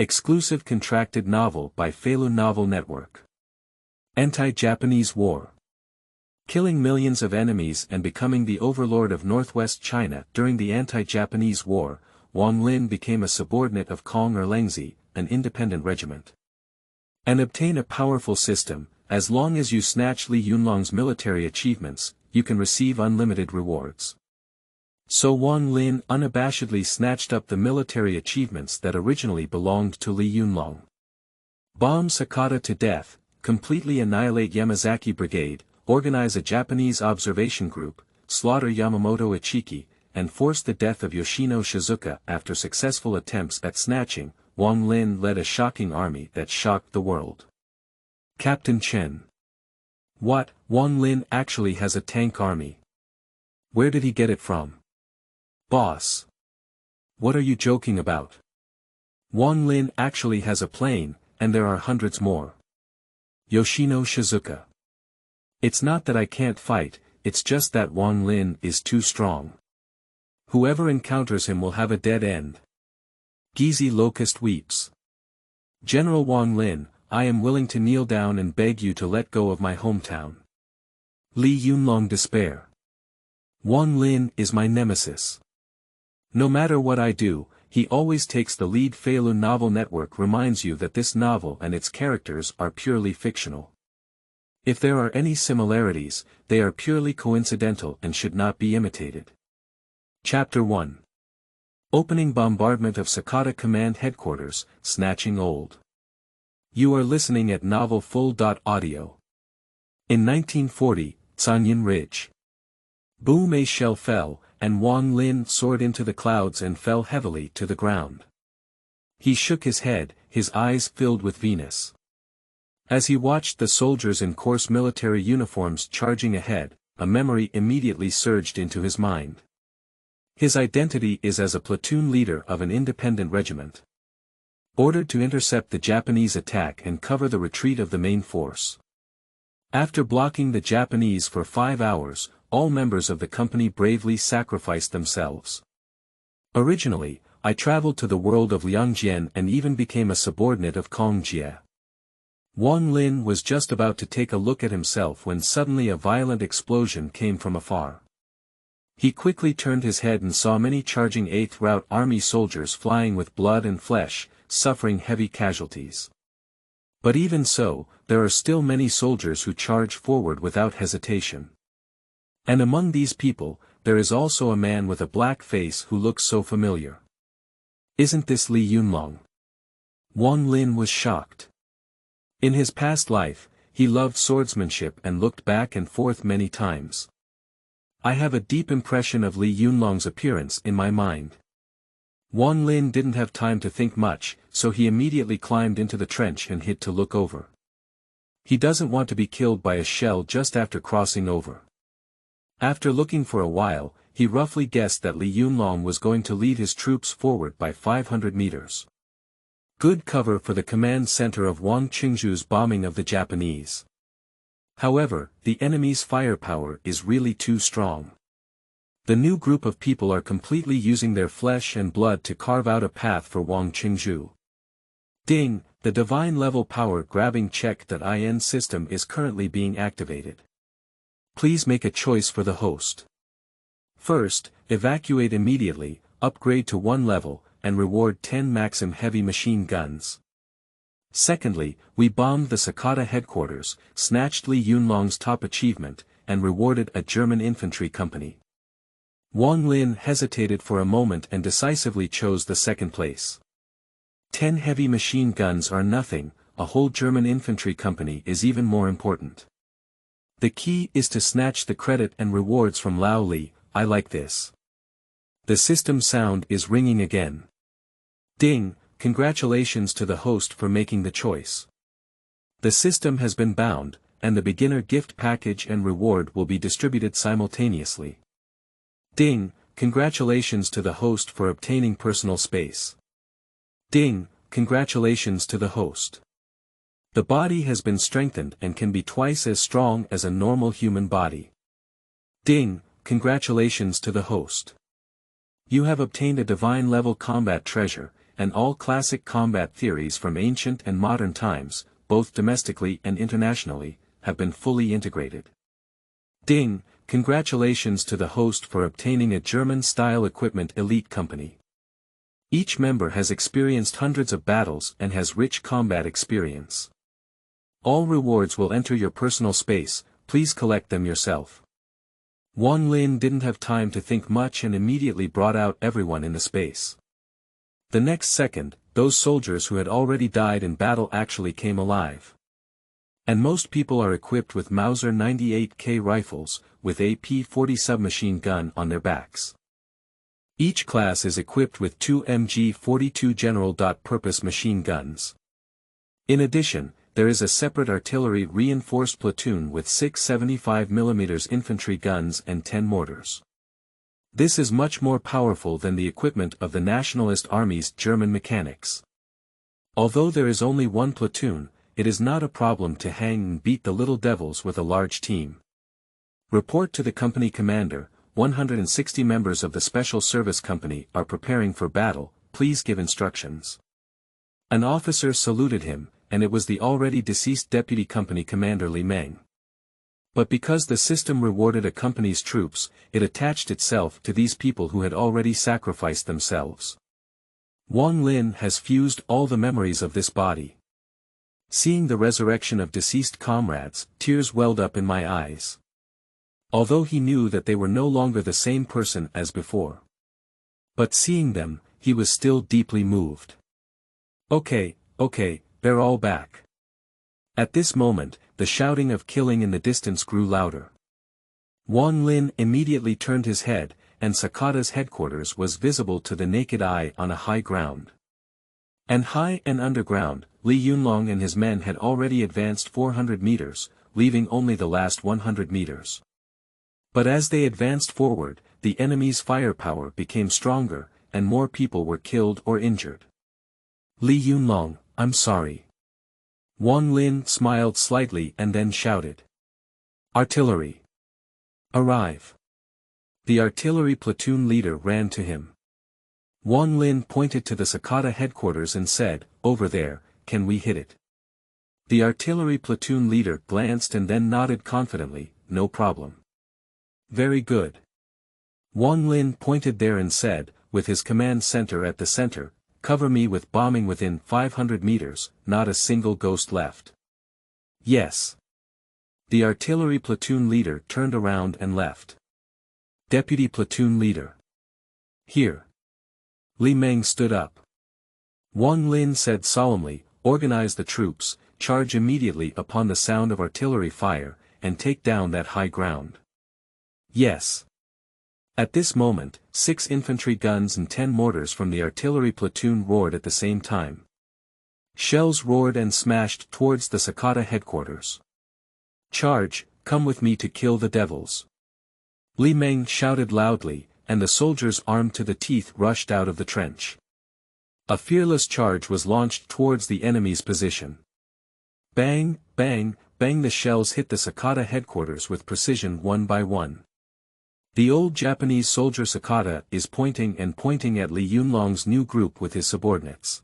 Exclusive contracted novel by Feilu Novel Network. Anti-Japanese War. Killing millions of enemies and becoming the overlord of northwest China during the anti-Japanese war, Wang Lin became a subordinate of Kong Erlengzi, an independent regiment. And obtain a powerful system. As long as you snatch Li Yunlong's military achievements, you can receive unlimited rewards. So Wang Lin unabashedly snatched up the military achievements that originally belonged to Li Yunlong.Bomb Sakata to death, completely annihilate Yamazaki Brigade, organize a Japanese observation group, slaughter Yamamoto Ichiki, and force the death of Yoshino Shozuka. After successful attempts at snatching, Wang Lin led a shocking army that shocked the world. Captain Chen. What? Wang Lin actually has a tank army. Where did he get it from? Boss. What are you joking about? Wang Lin actually has a plane, and there are hundreds more. Yoshino Shozuka. It's not that I can't fight, it's just that Wang Lin is too strong. Whoever encounters him will have a dead end. Guizi Locust Weeps. General Wang Lin, I am willing to kneel down and beg you to let go of my hometown. Li Yunlong.Despair. Wang Lin is my nemesis. No matter what I do, he always takes the lead. Feilu Novel Network reminds you that this novel and its characters are purely fictional. If there are any similarities, they are purely coincidental and should not be imitated. Chapter 1. Opening Bombardment of Sakata Command Headquarters, Snatching Old. You are listening at Novel FUL.audio. In 1940, Canyon Ridge. Boom! A shell fell, and Wang Lin soared into the clouds and fell heavily to the ground. He shook his head, his eyes filled with Venus. As he watched the soldiers in coarse military uniforms charging ahead, a memory immediately surged into his mind. His identity is as a platoon leader of an independent regiment. Ordered to intercept the Japanese attack and cover the retreat of the main force. After blocking the Japanese for 5 hours, all members of the company bravely sacrificed themselves. Originally, I traveled to the world of Liangjian and even became a subordinate of Kong Jie. Wang Lin was just about to take a look at himself when suddenly a violent explosion came from afar. He quickly turned his head and saw many charging 8th Route Army soldiers flying with blood and flesh, suffering heavy casualties. But even so, there are still many soldiers who charge forward without hesitation. And among these people, there is also a man with a black face who looks so familiar. Isn't this Li Yunlong? Wang Lin was shocked. In his past life, he loved swordsmanship and looked back and forth many times. I have a deep impression of Li Yunlong's appearance in my mind. Wang Lin didn't have time to think much, so he immediately climbed into the trench and hid to look over. He doesn't want to be killed by a shell just after crossing over. After looking for a while, he roughly guessed that Li Yunlong was going to lead his troops forward by 500 meters. Good cover for the command center of Wang Qingzhu's bombing of the Japanese. However, the enemy's firepower is really too strong. The new group of people are completely using their flesh and blood to carve out a path for Wang Qingzhu. Ding, the divine level power grabbing check.In system is currently being activated. Please make a choice for the host. First, evacuate immediately, upgrade to 1 level, and reward 10 Maxim heavy machine guns. Secondly, we bombed the Sakata headquarters, snatched Li Yunlong's top achievement, and rewarded a German infantry company. Wang Lin hesitated for a moment and decisively chose the second place. 10 heavy machine guns are nothing, a whole German infantry company is even more important. The key is to snatch the credit and rewards from Lao Li. I like this. The system sound is ringing again. Ding, congratulations to the host for making the choice. The system has been bound, and the beginner gift package and reward will be distributed simultaneously. Ding, congratulations to the host for obtaining personal space. Ding, congratulations to the host. The body has been strengthened and can be twice as strong as a normal human body. Ding, congratulations to the host. You have obtained a divine level combat treasure, and all classic combat theories from ancient and modern times, both domestically and internationally, have been fully integrated. Ding! Congratulations to the host for obtaining a German-style equipment elite company. Each member has experienced hundreds of battles and has rich combat experience. All rewards will enter your personal space, please collect them yourself. Wang Lin didn't have time to think much and immediately brought out everyone in the space. The next second, those soldiers who had already died in battle actually came alive. And most people are equipped with Mauser 98K rifles, with AP-40 submachine gun on their backs. Each class is equipped with 2 MG-42 general-purpose machine guns. In addition, there is a separate artillery reinforced platoon with 6 75mm infantry guns and 10 mortars. This is much more powerful than the equipment of the Nationalist Army's German mechanics. Although there is only one platoon, it is not a problem to hang and beat the little devils with a large team. Report to the company commander, 160 members of the Special Service Company are preparing for battle, please give instructions. An officer saluted him, and it was the already deceased Deputy Company Commander Li Meng. But because the system rewarded a company's troops, it attached itself to these people who had already sacrificed themselves. Wang Lin has fused all the memories of this body. Seeing the resurrection of deceased comrades, tears welled up in my eyes. Although he knew that they were no longer the same person as before. But seeing them, he was still deeply moved. Okay, they're all back. At this moment, the shouting of killing in the distance grew louder. Wang Lin immediately turned his head, and Sakata's headquarters was visible to the naked eye on a high ground. And high and underground, Li Yunlong and his men had already advanced 400 meters, leaving only the last 100 meters. But as they advanced forward, the enemy's firepower became stronger, and more people were killed or injured. Li Yunlong, I'm sorry. Wang Lin smiled slightly and then shouted. Artillery! Arrive! The artillery platoon leader ran to him. Wang Lin pointed to the Sakata headquarters and said, over there, can we hit it? The artillery platoon leader glanced and then nodded confidently, no problem. Very good. Wang Lin pointed there and said, with his command center at the center, cover me with bombing within 500 meters, not a single ghost left. Yes. The artillery platoon leader turned around and left. Deputy platoon leader. Here. Li Meng stood up. Wang Lin said solemnly, organize the troops, charge immediately upon the sound of artillery fire, and take down that high ground. Yes. At this moment, 6 infantry guns and 10 mortars from the artillery platoon roared at the same time. Shells roared and smashed towards the Sakata headquarters. Charge, come with me to kill the devils. Li Meng shouted loudly, and the soldiers armed to the teeth rushed out of the trench. A fearless charge was launched towards the enemy's position. Bang, bang, bang, the shells hit the Sakata headquarters with precision one by one. The old Japanese soldier Sakata is pointing at Li Yunlong's new group with his subordinates.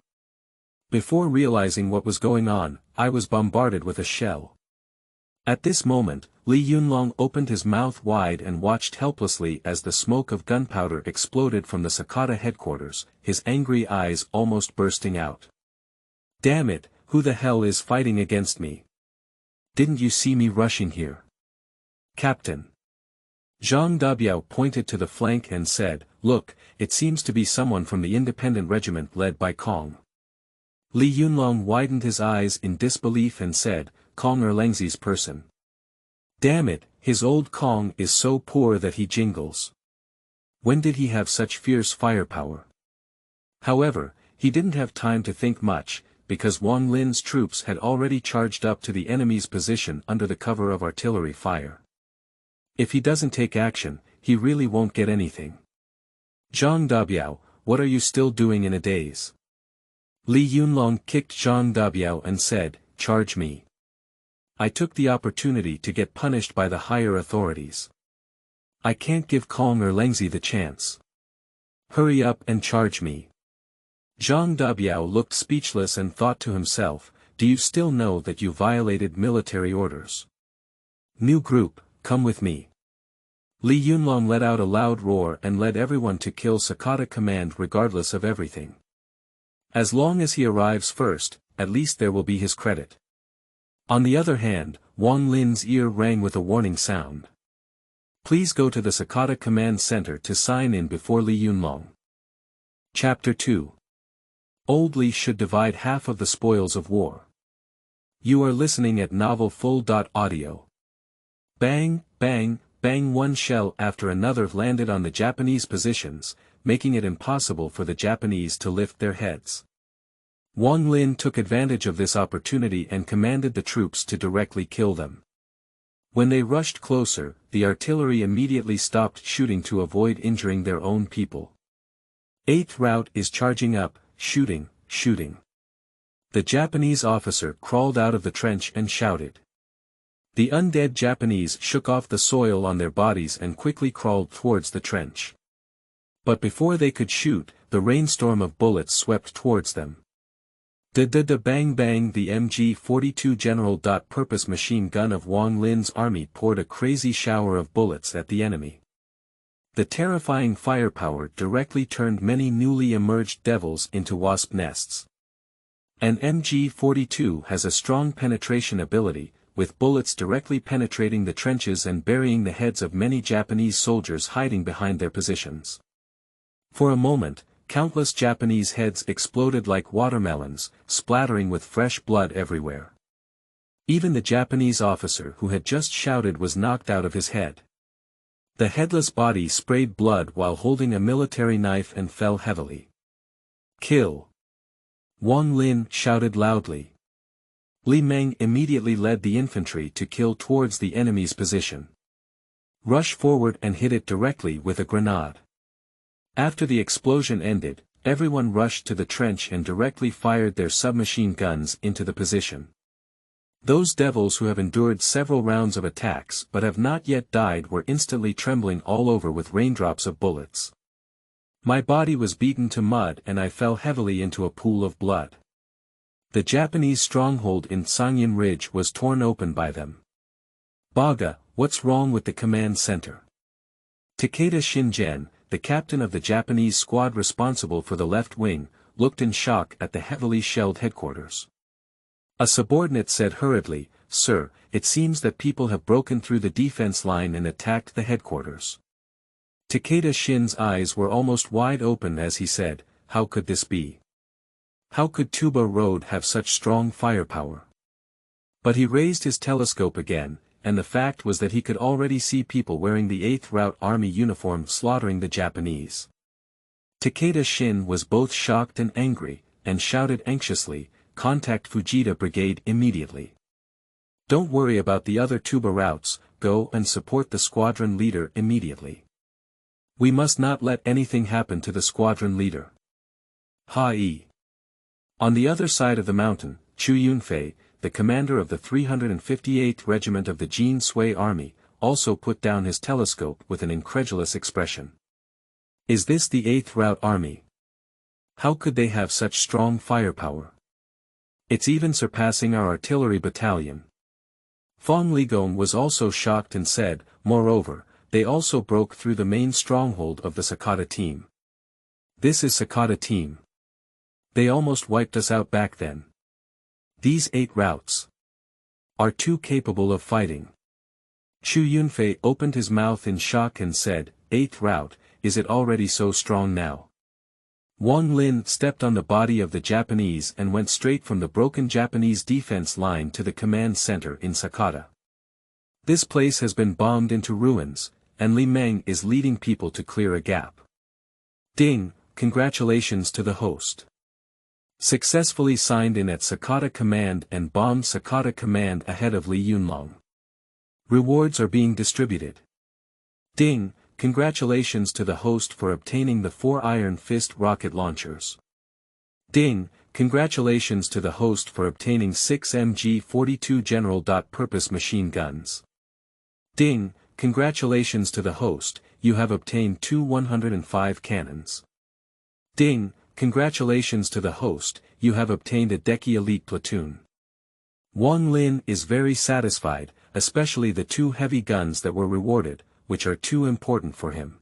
Before realizing what was going on, I was bombarded with a shell. At this moment, Li Yunlong opened his mouth wide and watched helplessly as the smoke of gunpowder exploded from the Sakata headquarters, his angry eyes almost bursting out. Damn it, who the hell is fighting against me? Didn't you see me rushing here? Captain. Zhang Dabiao pointed to the flank and said, look, it seems to be someone from the independent regiment led by Kong. Li Yunlong widened his eyes in disbelief and said, Kong Erlengzi's person. Damn it, his old Kong is so poor that he jingles. When did he have such fierce firepower? However, he didn't have time to think much, because Wang Lin's troops had already charged up to the enemy's position under the cover of artillery fire. If he doesn't take action, he really won't get anything. Zhang Dabiao, what are you still doing in a daze? Li Yunlong kicked Zhang Dabiao and said, charge me. I took the opportunity to get punished by the higher authorities. I can't give Kong Erlengzi the chance. Hurry up and charge me. Zhang Dabiao looked speechless and thought to himself, do you still know that you violated military orders? New group, come with me. Li Yunlong let out a loud roar and led everyone to kill Sakata command regardless of everything. As long as he arrives first, at least there will be his credit. On the other hand, Wang Lin's ear rang with a warning sound. Please go to the Sakata command center to sign in before Li Yunlong. Chapter 2. Old Li should divide half of the spoils of war. You are listening at novel full.audio. Bang, bang, bang, one shell after another landed on the Japanese positions, making it impossible for the Japanese to lift their heads. Wang Lin took advantage of this opportunity and commanded the troops to directly kill them. When they rushed closer, the artillery immediately stopped shooting to avoid injuring their own people. 8th Route is charging up, shooting, shooting. The Japanese officer crawled out of the trench and shouted. The undead Japanese shook off the soil on their bodies and quickly crawled towards the trench. But before they could shoot, the rainstorm of bullets swept towards them. Bang bang, the MG-42 general.Purpose machine gun of Wang Lin's army poured a crazy shower of bullets at the enemy. The terrifying firepower directly turned many newly emerged devils into wasp nests. An MG-42 has a strong penetration ability, with bullets directly penetrating the trenches and burying the heads of many Japanese soldiers hiding behind their positions. For a moment, countless Japanese heads exploded like watermelons, splattering with fresh blood everywhere. Even the Japanese officer who had just shouted was knocked out of his head. The headless body sprayed blood while holding a military knife and fell heavily. Kill! Wang Lin shouted loudly. Li Meng immediately led the infantry to kill towards the enemy's position. Rush forward and hit it directly with a grenade. After the explosion ended, everyone rushed to the trench and directly fired their submachine guns into the position. Those devils who have endured several rounds of attacks but have not yet died were instantly trembling all over with raindrops of bullets. My body was beaten to mud and I fell heavily into a pool of blood. The Japanese stronghold in Sangyin Ridge was torn open by them. Baga, what's wrong with the command center? Takeda Shinjen, the captain of the Japanese squad responsible for the left wing, looked in shock at the heavily shelled headquarters. A subordinate said hurriedly, Sir, it seems that people have broken through the defense line and attacked the headquarters. Takeda Shin's eyes were almost wide open as he said, How could this be? How could Tuba Road have such strong firepower? But he raised his telescope again, and the fact was that he could already see people wearing the 8th Route Army uniform slaughtering the Japanese. Takeda Shin was both shocked and angry, and shouted anxiously, Contact Fujita Brigade immediately. Don't worry about the other Tuba routes, go and support the squadron leader immediately. We must not let anything happen to the squadron leader. Ha-e. On the other side of the mountain, Chu Yunfei, the commander of the 358th Regiment of the Jin Sui Army, also put down his telescope with an incredulous expression. Is this the 8th Route Army? How could they have such strong firepower? It's even surpassing our artillery battalion. Fong Ligong was also shocked and said, moreover, they also broke through the main stronghold of the Sakata team. This is Sakata team. They almost wiped us out back then. These 8 routes are too capable of fighting. Chu Yunfei opened his mouth in shock and said, 8th route, is it already so strong now? Wang Lin stepped on the body of the Japanese and went straight from the broken Japanese defense line to the command center in Sakata. This place has been bombed into ruins, and Li Meng is leading people to clear a gap. Ding, congratulations to the host. Successfully signed in at Sakata Command and bombed Sakata Command ahead of Li Yunlong. Rewards are being distributed. Ding, congratulations to the host for obtaining the 4 Iron Fist rocket launchers. Ding, congratulations to the host for obtaining 6 MG-42 general.Purpose machine guns. Ding, congratulations to the host, you have obtained 2 105 cannons. Ding, Congratulations to the host, you have obtained a Deki elite platoon. Wang Lin is very satisfied, especially the 2 heavy guns that were rewarded, which are too important for him.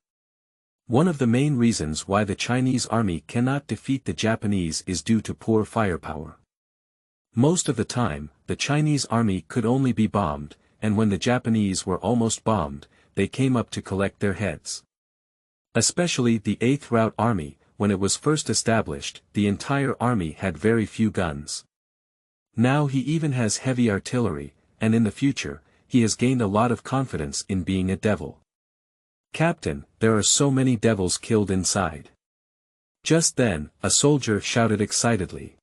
One of the main reasons why the Chinese army cannot defeat the Japanese is due to poor firepower. Most of the time, the Chinese army could only be bombed, and when the Japanese were almost bombed, they came up to collect their heads. Especially the 8th Route Army, when it was first established, the entire army had very few guns. Now he even has heavy artillery, and in the future, he has gained a lot of confidence in being a devil. Captain, there are so many devils killed inside. Just then, a soldier shouted excitedly.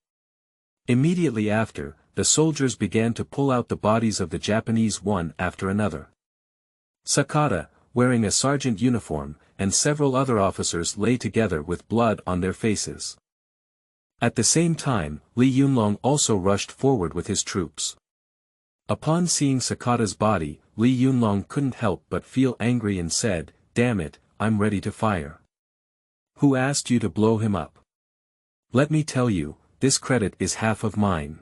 Immediately after, the soldiers began to pull out the bodies of the Japanese one after another. Sakata, wearing a sergeant uniform, and several other officers lay together with blood on their faces. At the same time, Li Yunlong also rushed forward with his troops. Upon seeing Sakata's body, Li Yunlong couldn't help but feel angry and said, "Damn it, I'm ready to fire. Who asked you to blow him up? Let me tell you, this credit is half of mine."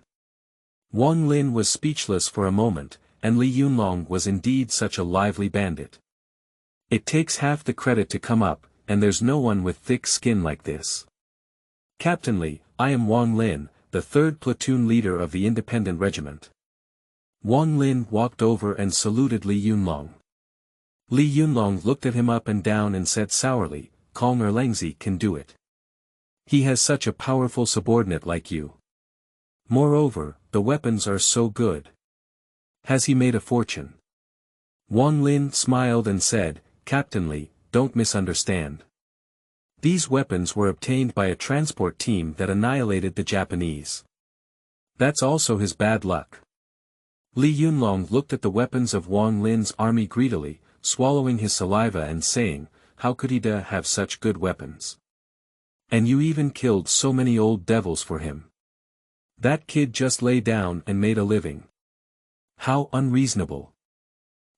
Wang Lin was speechless for a moment, and Li Yunlong was indeed such a lively bandit. It takes half the credit to come up, and there's no one with thick skin like this. Captain Li, I am Wang Lin, the 3rd platoon leader of the independent regiment. Wang Lin walked over and saluted Li Yunlong. Li Yunlong looked at him up and down and said sourly, Kong Erlengzi can do it. He has such a powerful subordinate like you. Moreover, the weapons are so good. Has he made a fortune? Wang Lin smiled and said, Captain Li, don't misunderstand. These weapons were obtained by a transport team that annihilated the Japanese. That's also his bad luck. Li Yunlong looked at the weapons of Wang Lin's army greedily, swallowing his saliva and saying, how could he have such good weapons? And you even killed so many old devils for him. That kid just lay down and made a living. How unreasonable.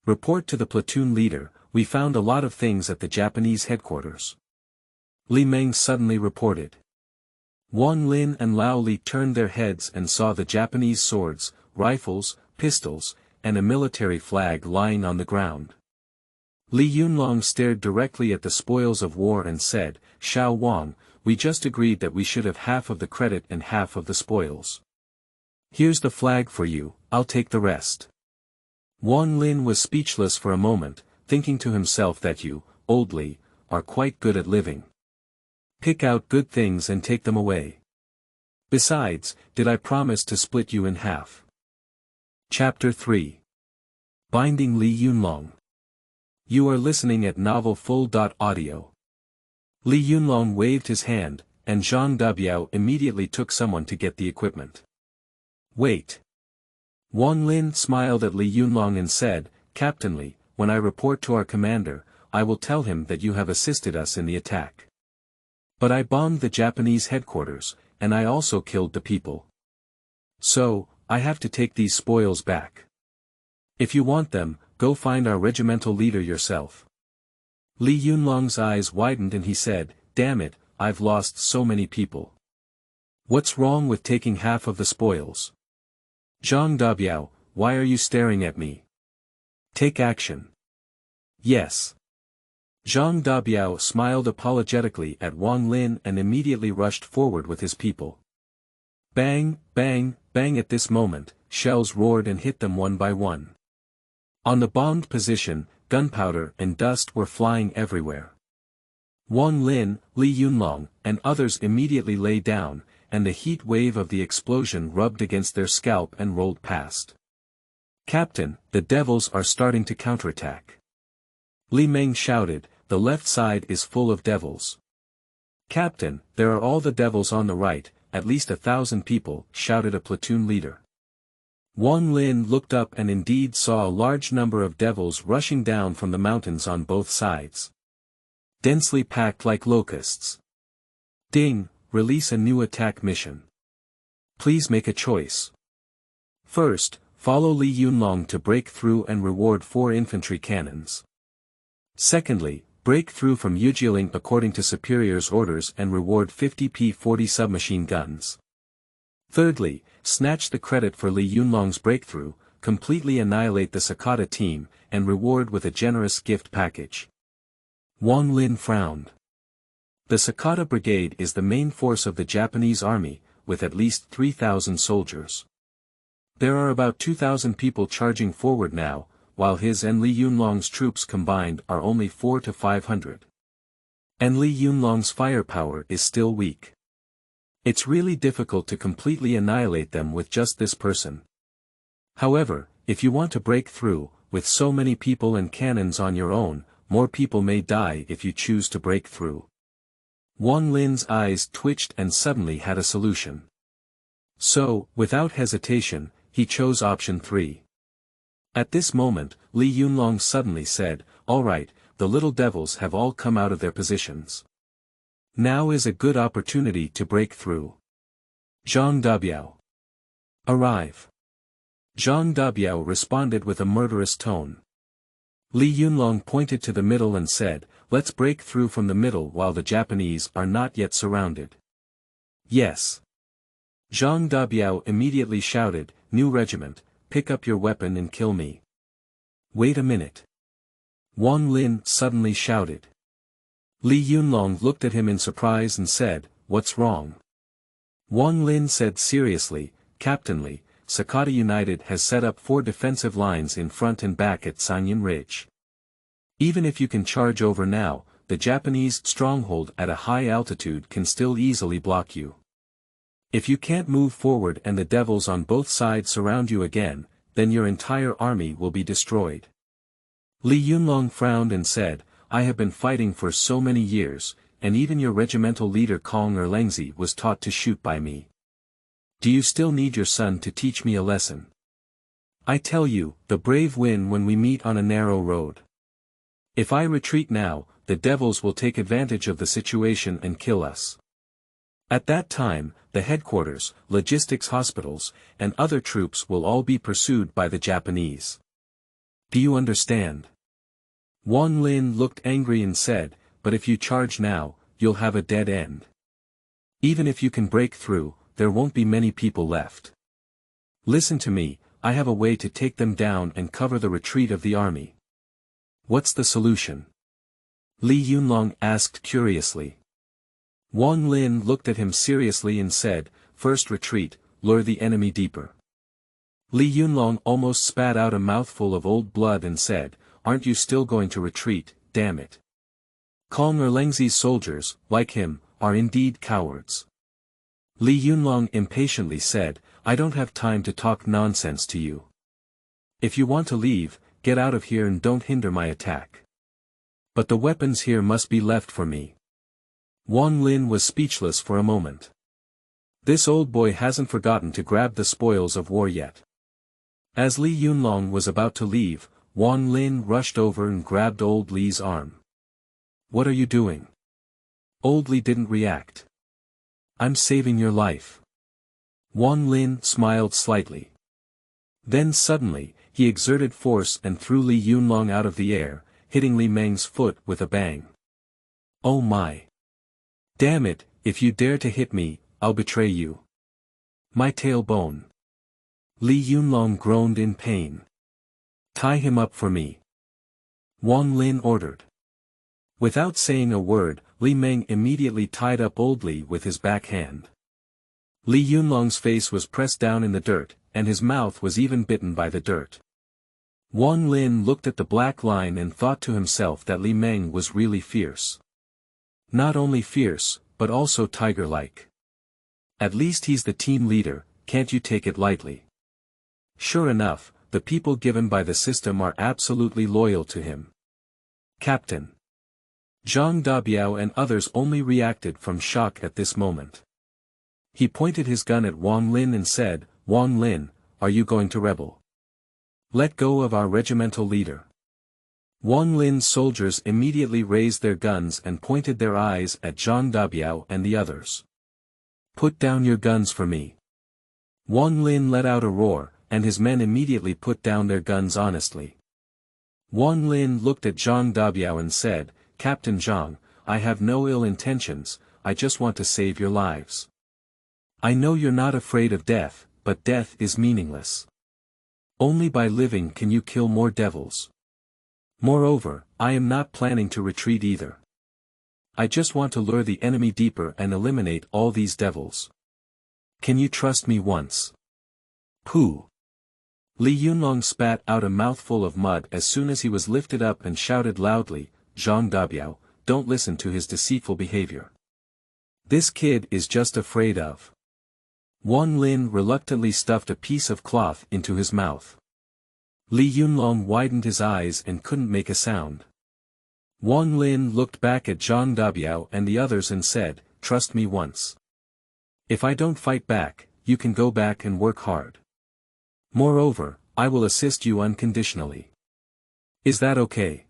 Report to the platoon leader, we found a lot of things at the Japanese headquarters. Li Meng suddenly reported. Wang Lin and Lao Li turned their heads and saw the Japanese swords, rifles, pistols, and a military flag lying on the ground. Li Yunlong stared directly at the spoils of war and said, Xiao Wang, we just agreed that we should have half of the credit and half of the spoils. Here's the flag for you, I'll take the rest. Wang Lin was speechless for a moment, thinking to himself that you, old Li, are quite good at living. Pick out good things and take them away. Besides, did I promise to split you in half? Chapter 3. Binding Li Yunlong. You are listening at Novel FUL.audio. Li Yunlong waved his hand, and Zhang Dabiao immediately took someone to get the equipment. Wait. Wang Lin smiled at Li Yunlong and said, Captain Li, when I report to our commander, I will tell him that you have assisted us in the attack. But I bombed the Japanese headquarters, and I also killed the people. So, I have to take these spoils back. If you want them, go find our regimental leader yourself. Li Yunlong's eyes widened and he said, damn it, I've lost so many people. What's wrong with taking half of the spoils? Zhang Dabiao, why are you staring at me? Take action. Yes. Zhang Dabiao smiled apologetically at Wang Lin and immediately rushed forward with his people. Bang, bang, bang. At this moment, shells roared and hit them one by one. On the bombed position, gunpowder and dust were flying everywhere. Wang Lin, Li Yunlong, and others immediately lay down, and the heat wave of the explosion rubbed against their scalp and rolled past. Captain, the devils are starting to counterattack. Li Meng shouted, the left side is full of devils. Captain, there are all the devils on the right, at least 1,000 people, shouted a platoon leader. Wang Lin looked up and indeed saw a large number of devils rushing down from the mountains on both sides. Densely packed like locusts. Ding, release a new attack mission. Please make a choice. First, follow Li Yunlong to break through and reward 4 infantry cannons. Secondly, break through from Yujieling according to superior's orders and reward 50 P-40 submachine guns. Thirdly, snatch the credit for Li Yunlong's breakthrough, completely annihilate the Sakata team, and reward with a generous gift package. Wang Lin frowned. The Sakata Brigade is the main force of the Japanese army, with at least 3,000 soldiers. There are about 2,000 people charging forward now, while his and Li Yunlong's troops combined are only 400 to 500. And Li Yunlong's firepower is still weak. It's really difficult to completely annihilate them with just this person. However, if you want to break through, with so many people and cannons on your own, more people may die if you choose to break through. Wang Lin's eyes twitched and suddenly had a solution. So, without hesitation, he chose option 3. At this moment, Li Yunlong suddenly said, "All right, the little devils have all come out of their positions. Now is a good opportunity to break through. Zhang Dabiao. Arrive." Zhang Dabiao responded with a murderous tone. Li Yunlong pointed to the middle and said, "Let's break through from the middle while the Japanese are not yet surrounded." "Yes." Zhang Dabiao immediately shouted, "New regiment, pick up your weapon and kill me." "Wait a minute." Wang Lin suddenly shouted. Li Yunlong looked at him in surprise and said, "What's wrong?" Wang Lin said seriously, "Captain Li, Sakata United has set up 4 defensive lines in front and back at Sanyan Ridge. Even if you can charge over now, the Japanese stronghold at a high altitude can still easily block you. If you can't move forward and the devils on both sides surround you again, then your entire army will be destroyed." Li Yunlong frowned and said, "I have been fighting for so many years, and even your regimental leader Kong Erlengzi was taught to shoot by me. Do you still need your son to teach me a lesson? I tell you, the brave win when we meet on a narrow road. If I retreat now, the devils will take advantage of the situation and kill us. At that time, the headquarters, logistics hospitals, and other troops will all be pursued by the Japanese. Do you understand?" Wang Lin looked angry and said, "But if you charge now, you'll have a dead end. Even if you can break through, there won't be many people left. Listen to me, I have a way to take them down and cover the retreat of the army." "What's the solution?" Li Yunlong asked curiously. Wang Lin looked at him seriously and said, "First retreat, lure the enemy deeper." Li Yunlong almost spat out a mouthful of old blood and said, "Aren't you still going to retreat, damn it? Kong Erlengzi's soldiers, like him, are indeed cowards." Li Yunlong impatiently said, "I don't have time to talk nonsense to you. If you want to leave, get out of here and don't hinder my attack. But the weapons here must be left for me." Wang Lin was speechless for a moment. This old boy hasn't forgotten to grab the spoils of war yet. As Li Yunlong was about to leave, Wang Lin rushed over and grabbed old Li's arm. "What are you doing?" Old Li didn't react. "I'm saving your life." Wang Lin smiled slightly. Then suddenly, he exerted force and threw Li Yunlong out of the air, hitting Li Meng's foot with a bang. "Oh my! Damn it, if you dare to hit me, I'll betray you. My tailbone." Li Yunlong groaned in pain. "Tie him up for me," Wang Lin ordered. Without saying a word, Li Meng immediately tied up old Li with his backhand. Li Yunlong's face was pressed down in the dirt, and his mouth was even bitten by the dirt. Wang Lin looked at the black line and thought to himself that Li Meng was really fierce. Not only fierce, but also tiger-like. At least he's the team leader, can't you take it lightly? Sure enough, the people given by the system are absolutely loyal to him. "Captain." Zhang Dabiao and others only reacted from shock at this moment. He pointed his gun at Wang Lin and said, "Wang Lin, are you going to rebel? Let go of our regimental leader." Wang Lin's soldiers immediately raised their guns and pointed their eyes at Zhang Dabiao and the others. "Put down your guns for me." Wang Lin let out a roar, and his men immediately put down their guns honestly. Wang Lin looked at Zhang Dabiao and said, Captain Zhang, I have no ill intentions, I just want to save your lives. I know you're not afraid of death, but death is meaningless. Only by living can you kill more devils. Moreover, I am not planning to retreat either. I just want to lure the enemy deeper and eliminate all these devils. Can you trust me once? Pooh! Li Yunlong spat out a mouthful of mud as soon as he was lifted up and shouted loudly, Zhang Dabiao, don't listen to his deceitful behavior. This kid is just afraid of. Wang Lin reluctantly stuffed a piece of cloth into his mouth. Li Yunlong widened his eyes and couldn't make a sound. Wang Lin looked back at Zhang Dabiao and the others and said, trust me once. If I don't fight back, you can go back and work hard. Moreover, I will assist you unconditionally. Is that okay?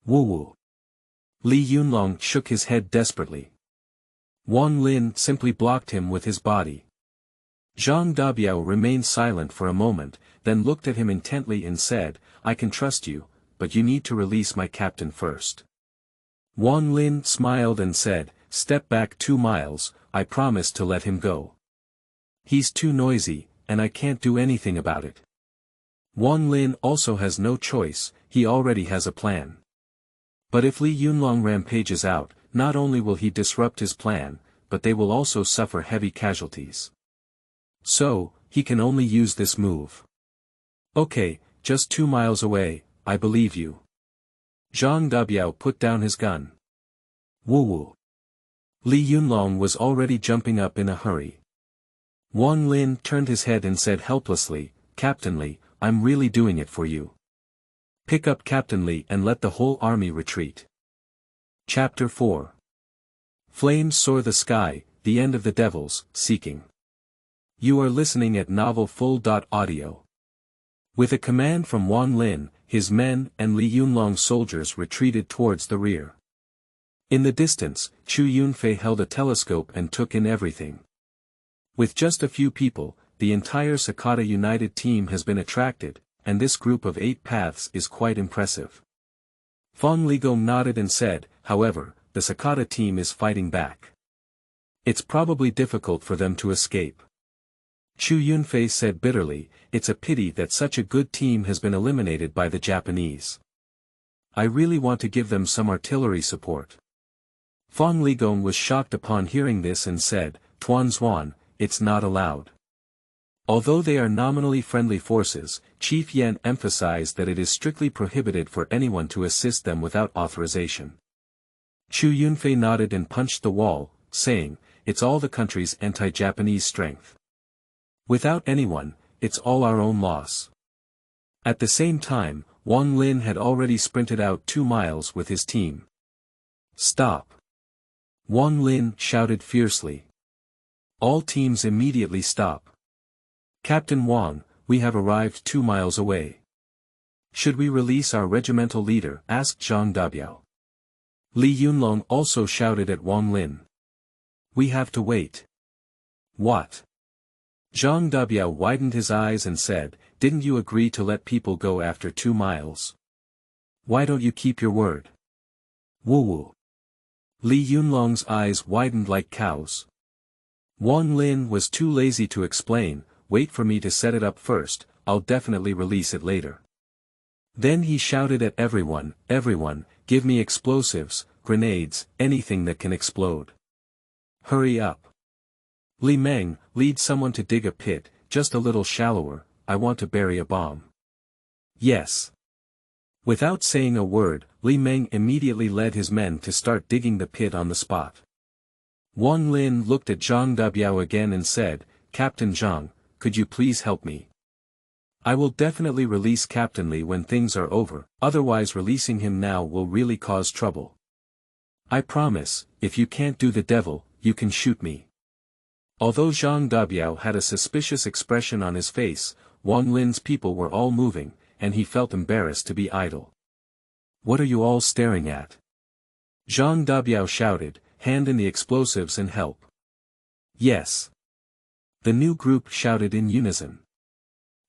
Woo-woo. Li Yunlong shook his head desperately. Wang Lin simply blocked him with his body. Zhang Dabiao remained silent for a moment, then looked at him intently and said, I can trust you, but you need to release my captain first. Wang Lin smiled and said, step back 2 miles, I promise to let him go. He's too noisy, and I can't do anything about it. Wang Lin also has no choice, he already has a plan. But if Li Yunlong rampages out, not only will he disrupt his plan, but they will also suffer heavy casualties. So, he can only use this move. Okay, just 2 miles away, I believe you. Zhang Dabiao put down his gun. Woo-woo. Li Yunlong was already jumping up in a hurry. Wang Lin turned his head and said helplessly, Captain Li, I'm really doing it for you. Pick up Captain Li and let the whole army retreat. Chapter 4. Flames soar the sky, the end of the devils, seeking. You are listening at novel full.audio. With a command from Wang Lin, his men and Li Yunlong soldiers retreated towards the rear. In the distance, Chu Yunfei held a telescope and took in everything. With just a few people, the entire Sakata United team has been attracted, and this group of 8 paths is quite impressive. Feng Ligong nodded and said, however, the Sakata team is fighting back. It's probably difficult for them to escape. Chu Yunfei said bitterly, it's a pity that such a good team has been eliminated by the Japanese. I really want to give them some artillery support. Feng Ligong was shocked upon hearing this and said, Tuan Zuan, it's not allowed. Although they are nominally friendly forces, Chief Yan emphasized that it is strictly prohibited for anyone to assist them without authorization. Chu Yunfei nodded and punched the wall, saying, it's all the country's anti-Japanese strength. Without anyone, it's all our own loss. At the same time, Wang Lin had already sprinted out 2 miles with his team. Stop! Wang Lin shouted fiercely. All teams immediately stop. Captain Wang, we have arrived 2 miles away. Should we release our regimental leader? Asked Zhang Dabiao. Li Yunlong also shouted at Wang Lin. We have to wait. What? Zhang Dabiao widened his eyes and said, didn't you agree to let people go after 2 miles? Why don't you keep your word? Woo-woo. Li Yunlong's eyes widened like cows. Wang Lin was too lazy to explain, wait for me to set it up first, I'll definitely release it later. Then he shouted at everyone, give me explosives, grenades, anything that can explode. Hurry up. Li Meng, lead someone to dig a pit, just a little shallower, I want to bury a bomb. Yes. Without saying a word, Li Meng immediately led his men to start digging the pit on the spot. Wang Lin looked at Zhang Dabiao again and said, Captain Zhang, could you please help me? I will definitely release Captain Li when things are over, otherwise releasing him now will really cause trouble. I promise, if you can't do the devil, you can shoot me. Although Zhang Dabiao had a suspicious expression on his face, Wang Lin's people were all moving, and he felt embarrassed to be idle. What are you all staring at? Zhang Dabiao shouted, hand in the explosives and help. Yes. The new group shouted in unison.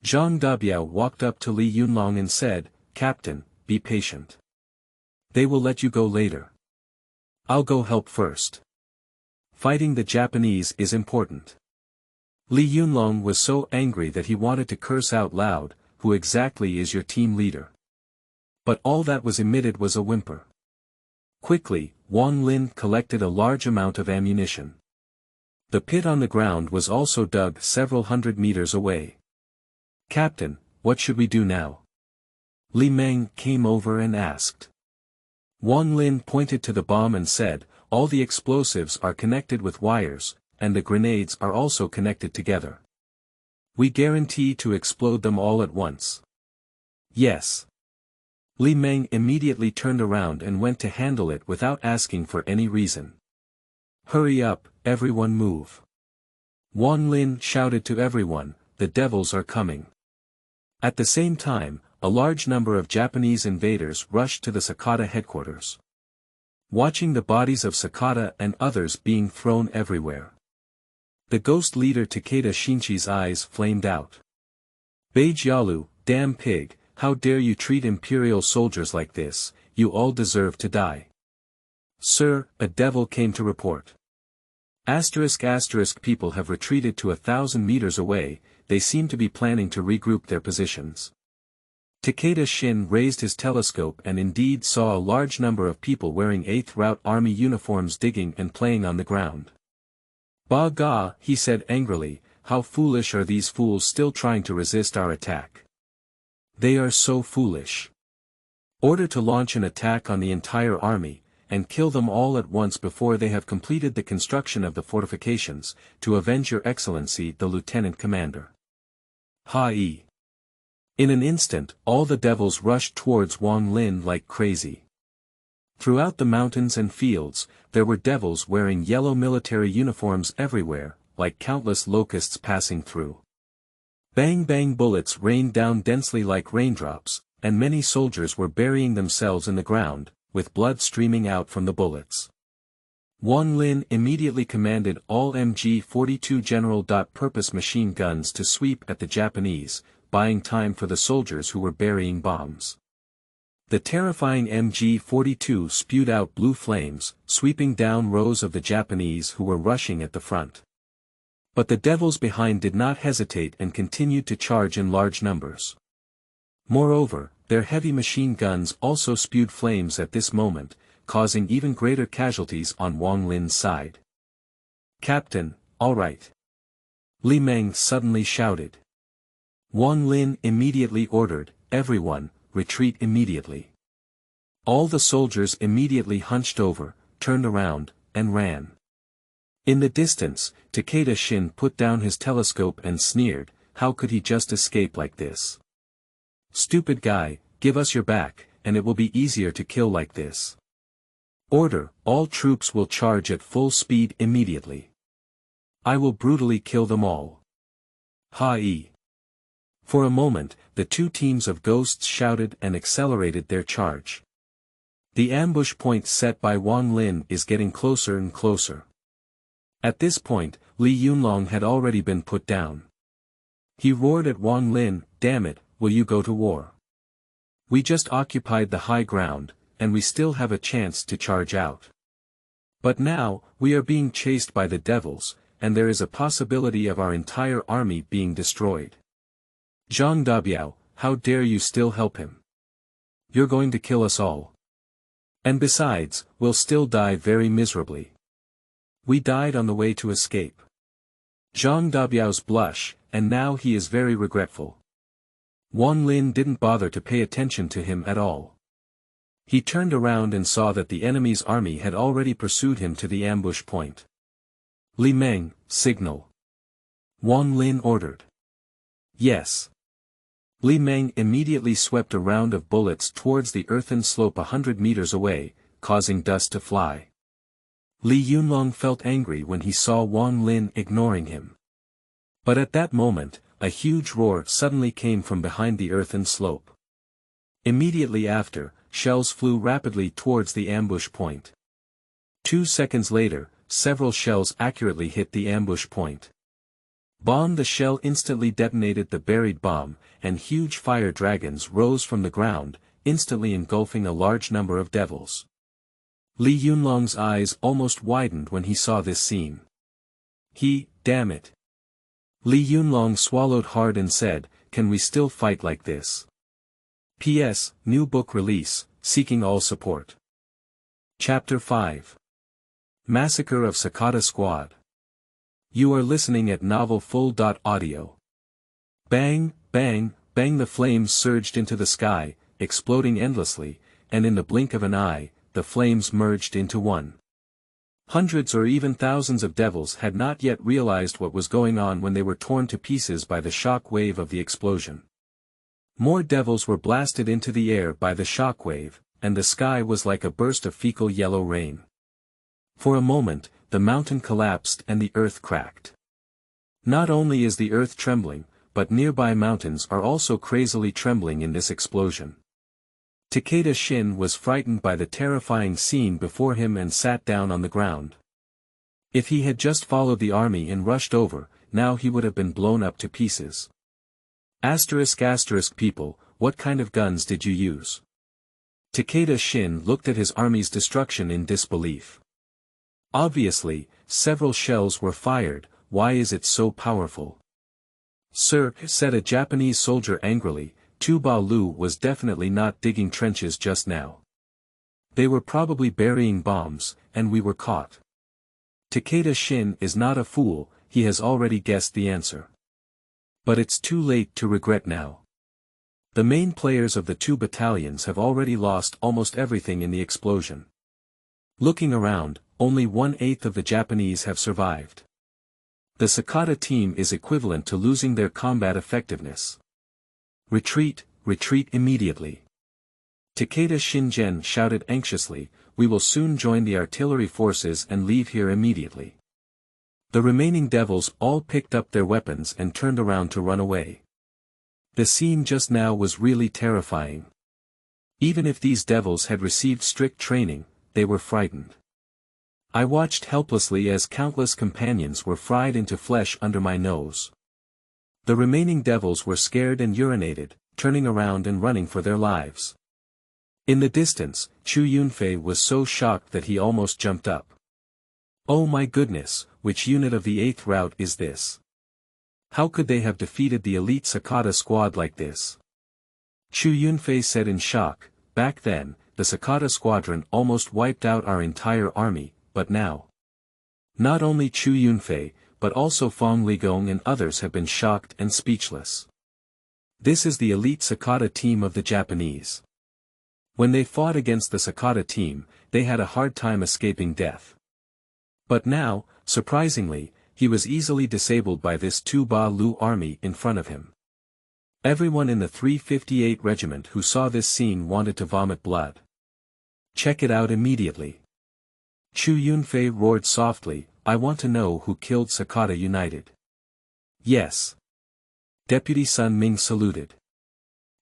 Zhang Dabiao walked up to Li Yunlong and said, Captain, be patient. They will let you go later. I'll go help first. Fighting the Japanese is important. Li Yunlong was so angry that he wanted to curse out loud, "Who exactly is your team leader?" But all that was emitted was a whimper. Quickly, Wang Lin collected a large amount of ammunition. The pit on the ground was also dug several hundred meters away. "Captain, what should we do now?" Li Meng came over and asked. Wang Lin pointed to the bomb and said, "All the explosives are connected with wires, and the grenades are also connected together. We guarantee to explode them all at once." "Yes." Li Meng immediately turned around and went to handle it without asking for any reason. "Hurry up, everyone move." Wang Lin shouted to everyone, "The devils are coming." At the same time, a large number of Japanese invaders rushed to the Sakata headquarters. Watching the bodies of Sakata and others being thrown everywhere, the ghost leader Takeda Shinchi's eyes flamed out. "Beige Yalu, damn pig, how dare you treat imperial soldiers like this, you all deserve to die." "Sir, a devil came to report. **** People have retreated to 1,000 meters away, they seem to be planning to regroup their positions." Takeda Shin raised his telescope and indeed saw a large number of people wearing 8th Route Army uniforms digging and playing on the ground. "Ba ga," he said angrily, "how foolish are these fools still trying to resist our attack. They are so foolish. Order to launch an attack on the entire army, and kill them all at once before they have completed the construction of the fortifications, to avenge your excellency the lieutenant commander." Ha-e. In an instant, all the devils rushed towards Wang Lin like crazy. Throughout the mountains and fields, there were devils wearing yellow military uniforms everywhere, like countless locusts passing through. Bang bang bullets rained down densely like raindrops, and many soldiers were burying themselves in the ground, with blood streaming out from the bullets. Wang Lin immediately commanded all MG-42 general-purpose machine guns to sweep at the Japanese, buying time for the soldiers who were burying bombs. The terrifying MG-42 spewed out blue flames, sweeping down rows of the Japanese who were rushing at the front. But the devils behind did not hesitate and continued to charge in large numbers. Moreover, their heavy machine guns also spewed flames at this moment, causing even greater casualties on Wang Lin's side. "Captain, all right." Li Meng suddenly shouted. Wang Lin immediately ordered, "Everyone, retreat immediately." All the soldiers immediately hunched over, turned around, and ran. In the distance, Takeda Shin put down his telescope and sneered, "How could he just escape like this? Stupid guy, give us your back, and it will be easier to kill like this. Order, all troops will charge at full speed immediately. I will brutally kill them all." Ha-e. For a moment, the two teams of ghosts shouted and accelerated their charge. The ambush point set by Wang Lin is getting closer and closer. At this point, Li Yunlong had already been put down. He roared at Wang Lin, "Damn it, will you go to war? We just occupied the high ground, and we still have a chance to charge out. But now, we are being chased by the devils, and there is a possibility of our entire army being destroyed. Zhang Dabiao, how dare you still help him? You're going to kill us all. And besides, we'll still die very miserably. We died on the way to escape." Zhang Dabiao's blush, and now he is very regretful. Wang Lin didn't bother to pay attention to him at all. He turned around and saw that the enemy's army had already pursued him to the ambush point. "Li Meng, signal." Wang Lin ordered. "Yes." Li Meng immediately swept a round of bullets towards the earthen slope 100 meters away, causing dust to fly. Li Yunlong felt angry when he saw Wang Lin ignoring him. But at that moment, a huge roar suddenly came from behind the earthen slope. Immediately after, shells flew rapidly towards the ambush point. 2 seconds later, several shells accurately hit the ambush point. Bomb! The shell instantly detonated the buried bomb, and huge fire dragons rose from the ground, instantly engulfing a large number of devils. Li Yunlong's eyes almost widened when he saw this scene. Damn it. Li Yunlong swallowed hard and said, "Can we still fight like this?" P.S. New book release, seeking all support. Chapter 5. Massacre of Sakata Squad. You are listening at novel FUL.audio. Bang, bang, bang, the flames surged into the sky, exploding endlessly, and in the blink of an eye, the flames merged into one. Hundreds or even thousands of devils had not yet realized what was going on when they were torn to pieces by the shock wave of the explosion. More devils were blasted into the air by the shock wave, and the sky was like a burst of fecal yellow rain. For a moment, the mountain collapsed and the earth cracked. Not only is the earth trembling, but nearby mountains are also crazily trembling in this explosion. Takeda Shin was frightened by the terrifying scene before him and sat down on the ground. If he had just followed the army and rushed over, now he would have been blown up to pieces. *** People, what kind of guns did you use? Takeda Shin looked at his army's destruction in disbelief. Obviously, several shells were fired. Why is it so powerful? Sir, said a Japanese soldier angrily, Tuba Lu was definitely not digging trenches just now. They were probably burying bombs, and we were caught. Takeda Shin is not a fool, he has already guessed the answer. But it's too late to regret now. The main players of the two battalions have already lost almost everything in the explosion. Looking around, only 1/8 of the Japanese have survived. The Sakata team is equivalent to losing their combat effectiveness. Retreat, retreat immediately. Takeda Shingen shouted anxiously, we will soon join the artillery forces and leave here immediately. The remaining devils all picked up their weapons and turned around to run away. The scene just now was really terrifying. Even if these devils had received strict training, they were frightened. I watched helplessly as countless companions were fried into flesh under my nose. The remaining devils were scared and urinated, turning around and running for their lives. In the distance, Chu Yunfei was so shocked that he almost jumped up. Oh my goodness, which unit of the 8th route is this? How could they have defeated the elite Sakata squad like this? Chu Yunfei said in shock, back then, the Sakata squadron almost wiped out our entire army, but now. Not only Chu Yunfei, but also Fong Ligong and others have been shocked and speechless. This is the elite Sakata team of the Japanese. When they fought against the Sakata team, they had a hard time escaping death. But now, surprisingly, he was easily disabled by this Tuba Lu army in front of him. Everyone in the 358 regiment who saw this scene wanted to vomit blood. Check it out immediately. Chu Yunfei roared softly, I want to know who killed Sakata United. Yes. Deputy Sun Ming saluted.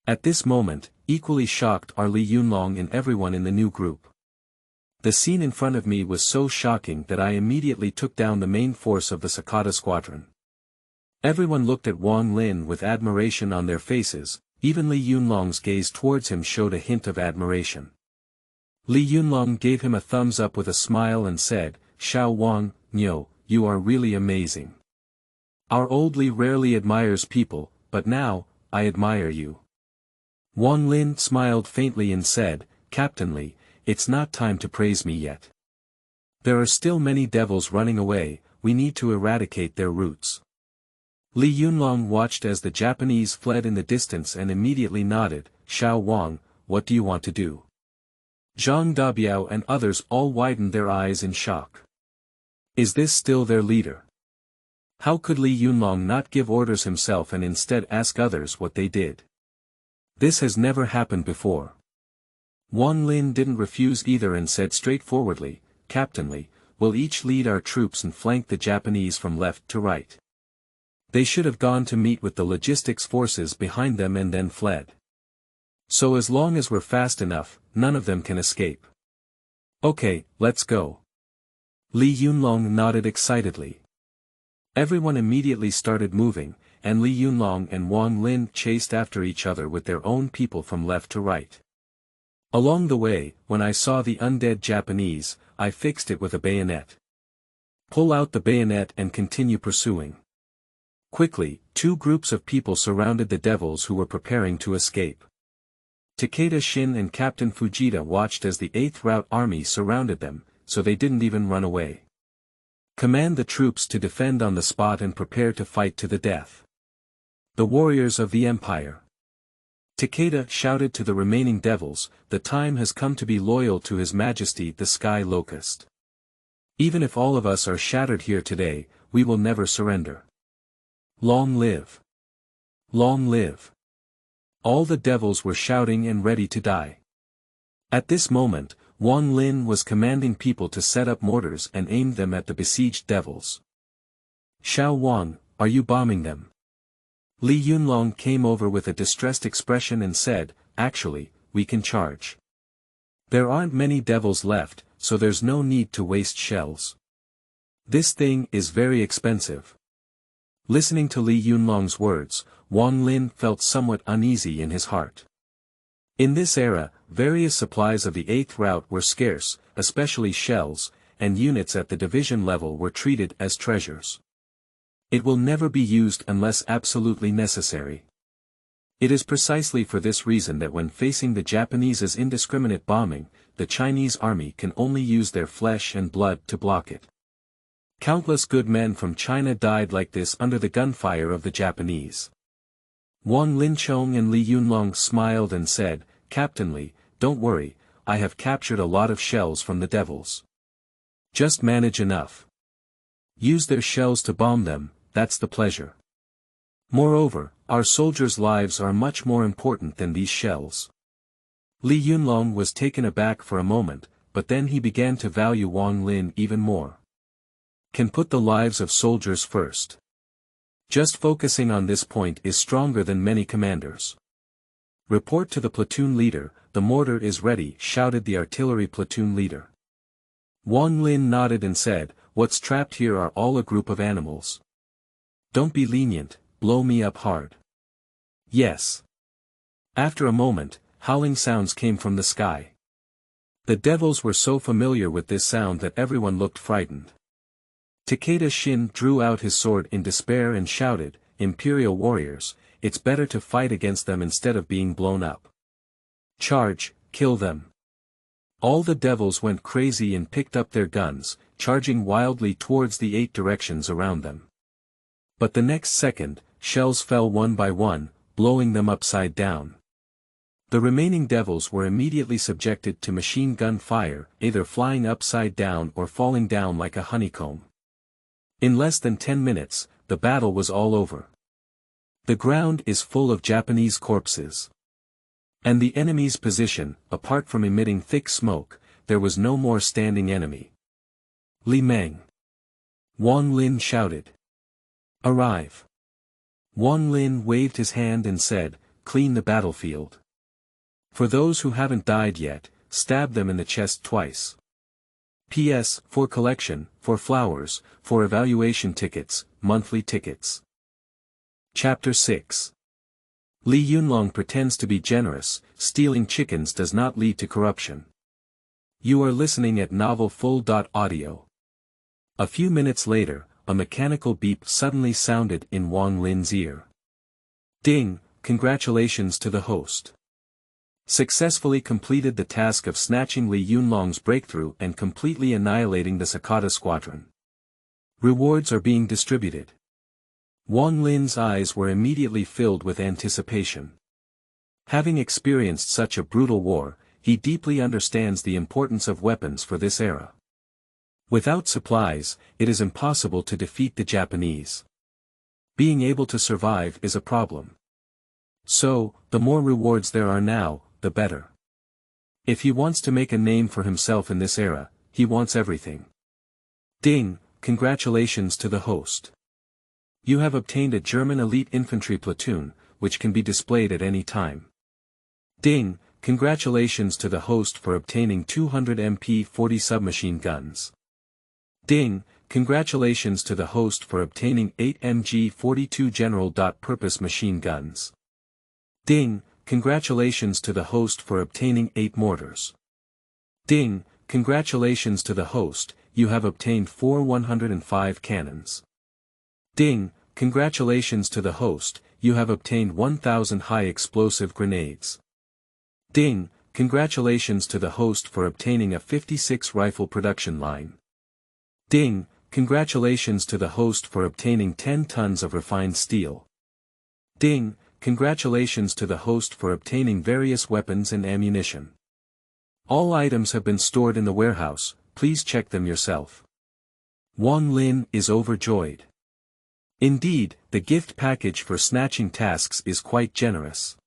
At this moment, equally shocked are Li Yunlong and everyone in the new group. The scene in front of me was so shocking that I immediately took down the main force of the Sakata squadron. Everyone looked at Wang Lin with admiration on their faces, even Li Yunlong's gaze towards him showed a hint of admiration. Li Yunlong gave him a thumbs up with a smile and said, Xiao Wang, Nyo, you are really amazing. Our old Li rarely admires people, but now, I admire you. Wang Lin smiled faintly and said, Captain Li, it's not time to praise me yet. There are still many devils running away, we need to eradicate their roots. Li Yunlong watched as the Japanese fled in the distance and immediately nodded, Xiao Wang, what do you want to do? Zhang Dabiao and others all widened their eyes in shock. Is this still their leader? How could Li Yunlong not give orders himself and instead ask others what they did? This has never happened before. Wang Lin didn't refuse either and said straightforwardly, Captain Li, we'll each lead our troops and flank the Japanese from left to right. They should have gone to meet with the logistics forces behind them and then fled. So as long as we're fast enough, none of them can escape. Okay, let's go. Li Yunlong nodded excitedly. Everyone immediately started moving, and Li Yunlong and Wang Lin chased after each other with their own people from left to right. Along the way, when I saw the undead Japanese, I fixed it with a bayonet. Pull out the bayonet and continue pursuing. Quickly, two groups of people surrounded the devils who were preparing to escape. Takeda Shin and Captain Fujita watched as the 8th Route Army surrounded them, so they didn't even run away. Command the troops to defend on the spot and prepare to fight to the death. The warriors of the Empire. Takeda shouted to the remaining devils, the time has come to be loyal to His Majesty the Sky Locust. Even if all of us are shattered here today, we will never surrender. Long live! Long live! All the devils were shouting and ready to die. At this moment, Wang Lin was commanding people to set up mortars and aim them at the besieged devils. Xiao Wang, are you bombing them? Li Yunlong came over with a distressed expression and said, actually, we can charge. There aren't many devils left, so there's no need to waste shells. This thing is very expensive. Listening to Li Yunlong's words, Wang Lin felt somewhat uneasy in his heart. In this era, various supplies of the 8th route were scarce, especially shells, and units at the division level were treated as treasures. It will never be used unless absolutely necessary. It is precisely for this reason that when facing the Japanese's indiscriminate bombing, the Chinese army can only use their flesh and blood to block it. Countless good men from China died like this under the gunfire of the Japanese. Wang Linchong and Li Yunlong smiled and said, Captain Li, don't worry, I have captured a lot of shells from the devils. Just manage enough. Use their shells to bomb them, that's the pleasure. Moreover, our soldiers' lives are much more important than these shells. Li Yunlong was taken aback for a moment, but then he began to value Wang Lin even more. Can put the lives of soldiers first. Just focusing on this point is stronger than many commanders. Report to the platoon leader, the mortar is ready, shouted the artillery platoon leader. Wang Lin nodded and said, what's trapped here are all a group of animals. Don't be lenient, blow me up hard. Yes. After a moment, howling sounds came from the sky. The devils were so familiar with this sound that everyone looked frightened. Takeda Shin drew out his sword in despair and shouted, Imperial warriors, it's better to fight against them instead of being blown up. Charge, kill them. All the devils went crazy and picked up their guns, charging wildly towards the 8 directions around them. But the next second, shells fell one by one, blowing them upside down. The remaining devils were immediately subjected to machine gun fire, either flying upside down or falling down like a honeycomb. In less than 10 minutes, the battle was all over. The ground is full of Japanese corpses. And the enemy's position, apart from emitting thick smoke, there was no more standing enemy. Li Meng. Wang Lin shouted. Arrive. Wang Lin waved his hand and said, clean the battlefield. For those who haven't died yet, stab them in the chest twice. P.S. For collection, for flowers, for evaluation tickets, monthly tickets. Chapter 6. Li Yunlong pretends to be generous, stealing chickens does not lead to corruption. You are listening at novel full.audio. A few minutes later, a mechanical beep suddenly sounded in Wang Lin's ear. Ding, congratulations to the host. Successfully completed the task of snatching Li Yunlong's breakthrough and completely annihilating the Sakata squadron. Rewards are being distributed. Wang Lin's eyes were immediately filled with anticipation. Having experienced such a brutal war, he deeply understands the importance of weapons for this era. Without supplies, it is impossible to defeat the Japanese. Being able to survive is a problem. So, the more rewards there are now, the better. If he wants to make a name for himself in this era, he wants everything. Ding, congratulations to the host. You have obtained a German elite infantry platoon, which can be displayed at any time. Ding, congratulations to the host for obtaining 200 MP40 submachine guns. Ding, congratulations to the host for obtaining 8 MG42 general-purpose machine guns. Ding, congratulations to the host for obtaining 8 mortars. Ding, congratulations to the host, you have obtained 4 105 cannons. Ding, congratulations to the host, you have obtained 1000 high explosive grenades. Ding, congratulations to the host for obtaining a 56 rifle production line. Ding, congratulations to the host for obtaining 10 tons of refined steel. Ding, congratulations to the host for obtaining various weapons and ammunition. All items have been stored in the warehouse, please check them yourself. Wang Lin is overjoyed. Indeed, the gift package for snatching tasks is quite generous.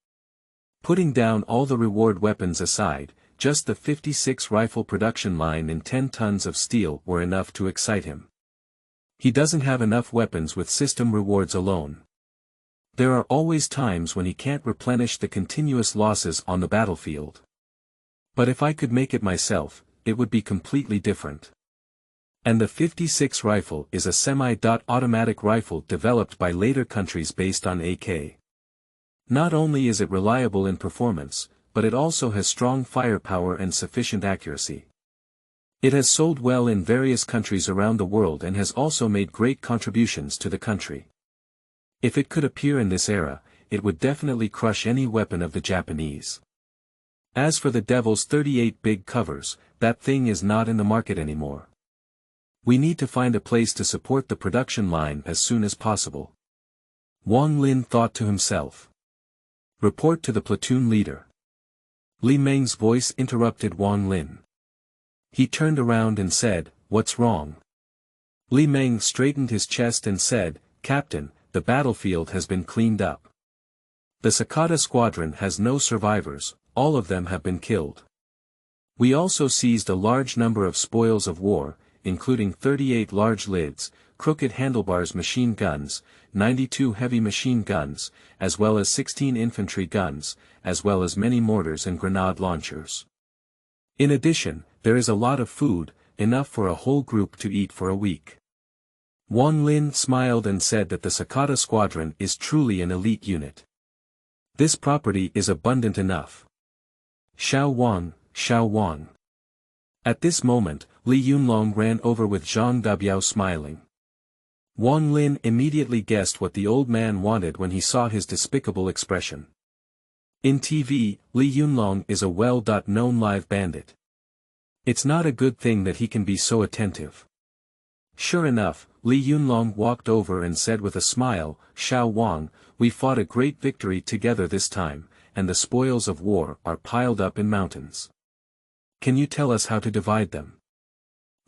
Putting down all the reward weapons aside, just the 56 rifle production line and 10 tons of steel were enough to excite him. He doesn't have enough weapons with system rewards alone. There are always times when he can't replenish the continuous losses on the battlefield. But if I could make it myself, it would be completely different. And the 56 rifle is a semi-automatic rifle developed by later countries based on AK. Not only is it reliable in performance, but it also has strong firepower and sufficient accuracy. It has sold well in various countries around the world and has also made great contributions to the country. If it could appear in this era, it would definitely crush any weapon of the Japanese. As for the Devil's 38 big covers, that thing is not in the market anymore. We need to find a place to support the production line as soon as possible. Wang Lin thought to himself. Report to the platoon leader. Li Meng's voice interrupted Wang Lin. He turned around and said, "What's wrong?" Li Meng straightened his chest and said, "Captain, the battlefield has been cleaned up. The Sakata squadron has no survivors, all of them have been killed. We also seized a large number of spoils of war, including 38 large lids, crooked handlebars machine guns, 92 heavy machine guns, as well as 16 infantry guns, as well as many mortars and grenade launchers. In addition, there is a lot of food, enough for a whole group to eat for a week." Wang Lin smiled and said that the Sakata squadron is truly an elite unit. This property is abundant enough. Xiao Wang, Xiao Wang. At this moment, Li Yunlong ran over with Zhang Dabiao smiling. Wang Lin immediately guessed what the old man wanted when he saw his despicable expression. In TV, Li Yunlong is a well-known live bandit. It's not a good thing that he can be so attentive. Sure enough, Li Yunlong walked over and said with a smile, "Xiao Wang, we fought a great victory together this time, and the spoils of war are piled up in mountains. Can you tell us how to divide them?"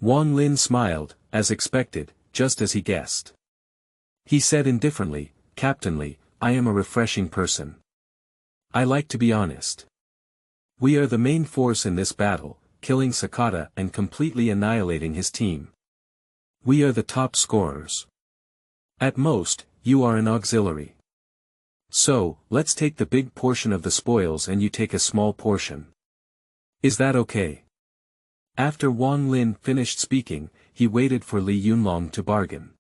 Wang Lin smiled, as expected, just as he guessed. He said indifferently, "Captain Li, I am a refreshing person. I like to be honest. We are the main force in this battle, killing Sakata and completely annihilating his team. We are the top scorers. At most, you are an auxiliary. So, let's take the big portion of the spoils and you take a small portion. Is that okay?" After Wang Lin finished speaking, he waited for Li Yunlong to bargain.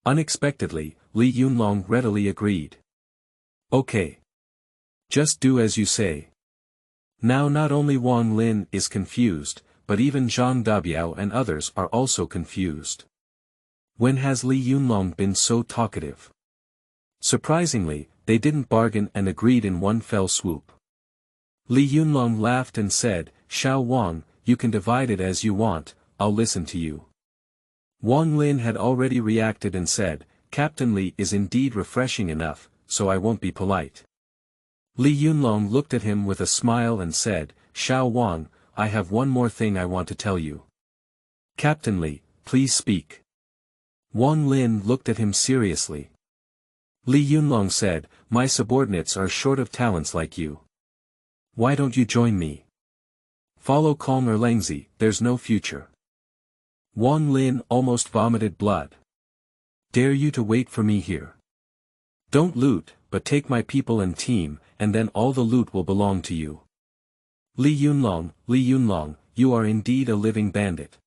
Unexpectedly, Li Yunlong readily agreed. "Okay. Just do as you say." Now not only Wang Lin is confused, but even Zhang Dabiao and others are also confused. When has Li Yunlong been so talkative? Surprisingly, they didn't bargain and agreed in one fell swoop. Li Yunlong laughed and said, "Xiao Wang, you can divide it as you want, I'll listen to you." Wang Lin had already reacted and said, "Captain Li is indeed refreshing enough, so I won't be polite." Li Yunlong looked at him with a smile and said, "Xiao Wang, I have one more thing I want to tell you." "Captain Li, please speak." Wang Lin looked at him seriously. Li Yunlong said, "My subordinates are short of talents like you. Why don't you join me? Follow Kong Erlengzi, there's no future." Wang Lin almost vomited blood. "Dare you to wait for me here? Don't loot, but take my people and team, and then all the loot will belong to you." Li Yunlong, you are indeed a living bandit.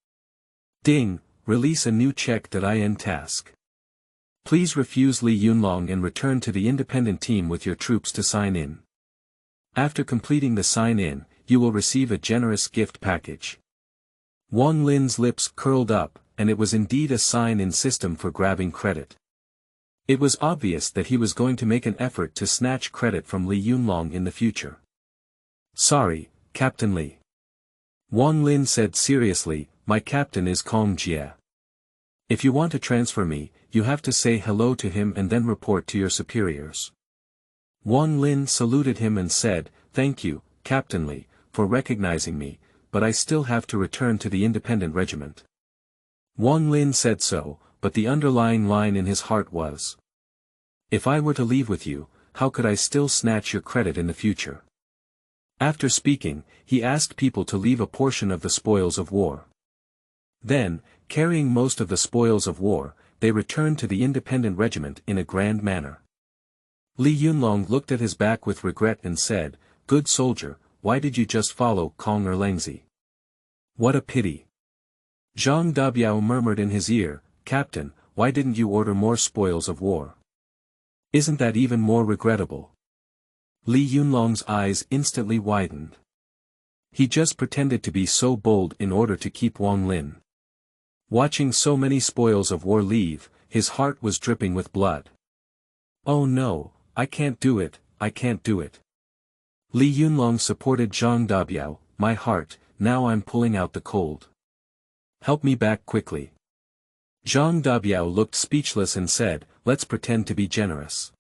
Ding, release a new check.In task. Please refuse Li Yunlong and return to the independent team with your troops to sign in. After completing the sign-in, you will receive a generous gift package. Wang Lin's lips curled up, and it was indeed a sign-in system for grabbing credit. It was obvious that he was going to make an effort to snatch credit from Li Yunlong in the future. Sorry, Captain Li. Wang Lin said seriously, my captain is Kong Jie. If you want to transfer me, you have to say hello to him and then report to your superiors. Wang Lin saluted him and said, thank you, Captain Li, for recognizing me, but I still have to return to the independent regiment. Wang Lin said so, but the underlying line in his heart was, if I were to leave with you, how could I still snatch your credit in the future? After speaking, he asked people to leave a portion of the spoils of war. Then, carrying most of the spoils of war, they returned to the independent regiment in a grand manner. Li Yunlong looked at his back with regret and said, good soldier, why did you just follow Kong Erlengzi? What a pity. Zhang Dabiao murmured in his ear, Captain, why didn't you order more spoils of war? Isn't that even more regrettable? Li Yunlong's eyes instantly widened. He just pretended to be so bold in order to keep Wang Lin. Watching so many spoils of war leave, his heart was dripping with blood. Oh no, I can't do it, I can't do it. Li Yunlong supported Zhang Dabiao, my heart, now I'm pulling out the cold. Help me back quickly. Zhang Dabiao looked speechless and said, let's pretend to be generous.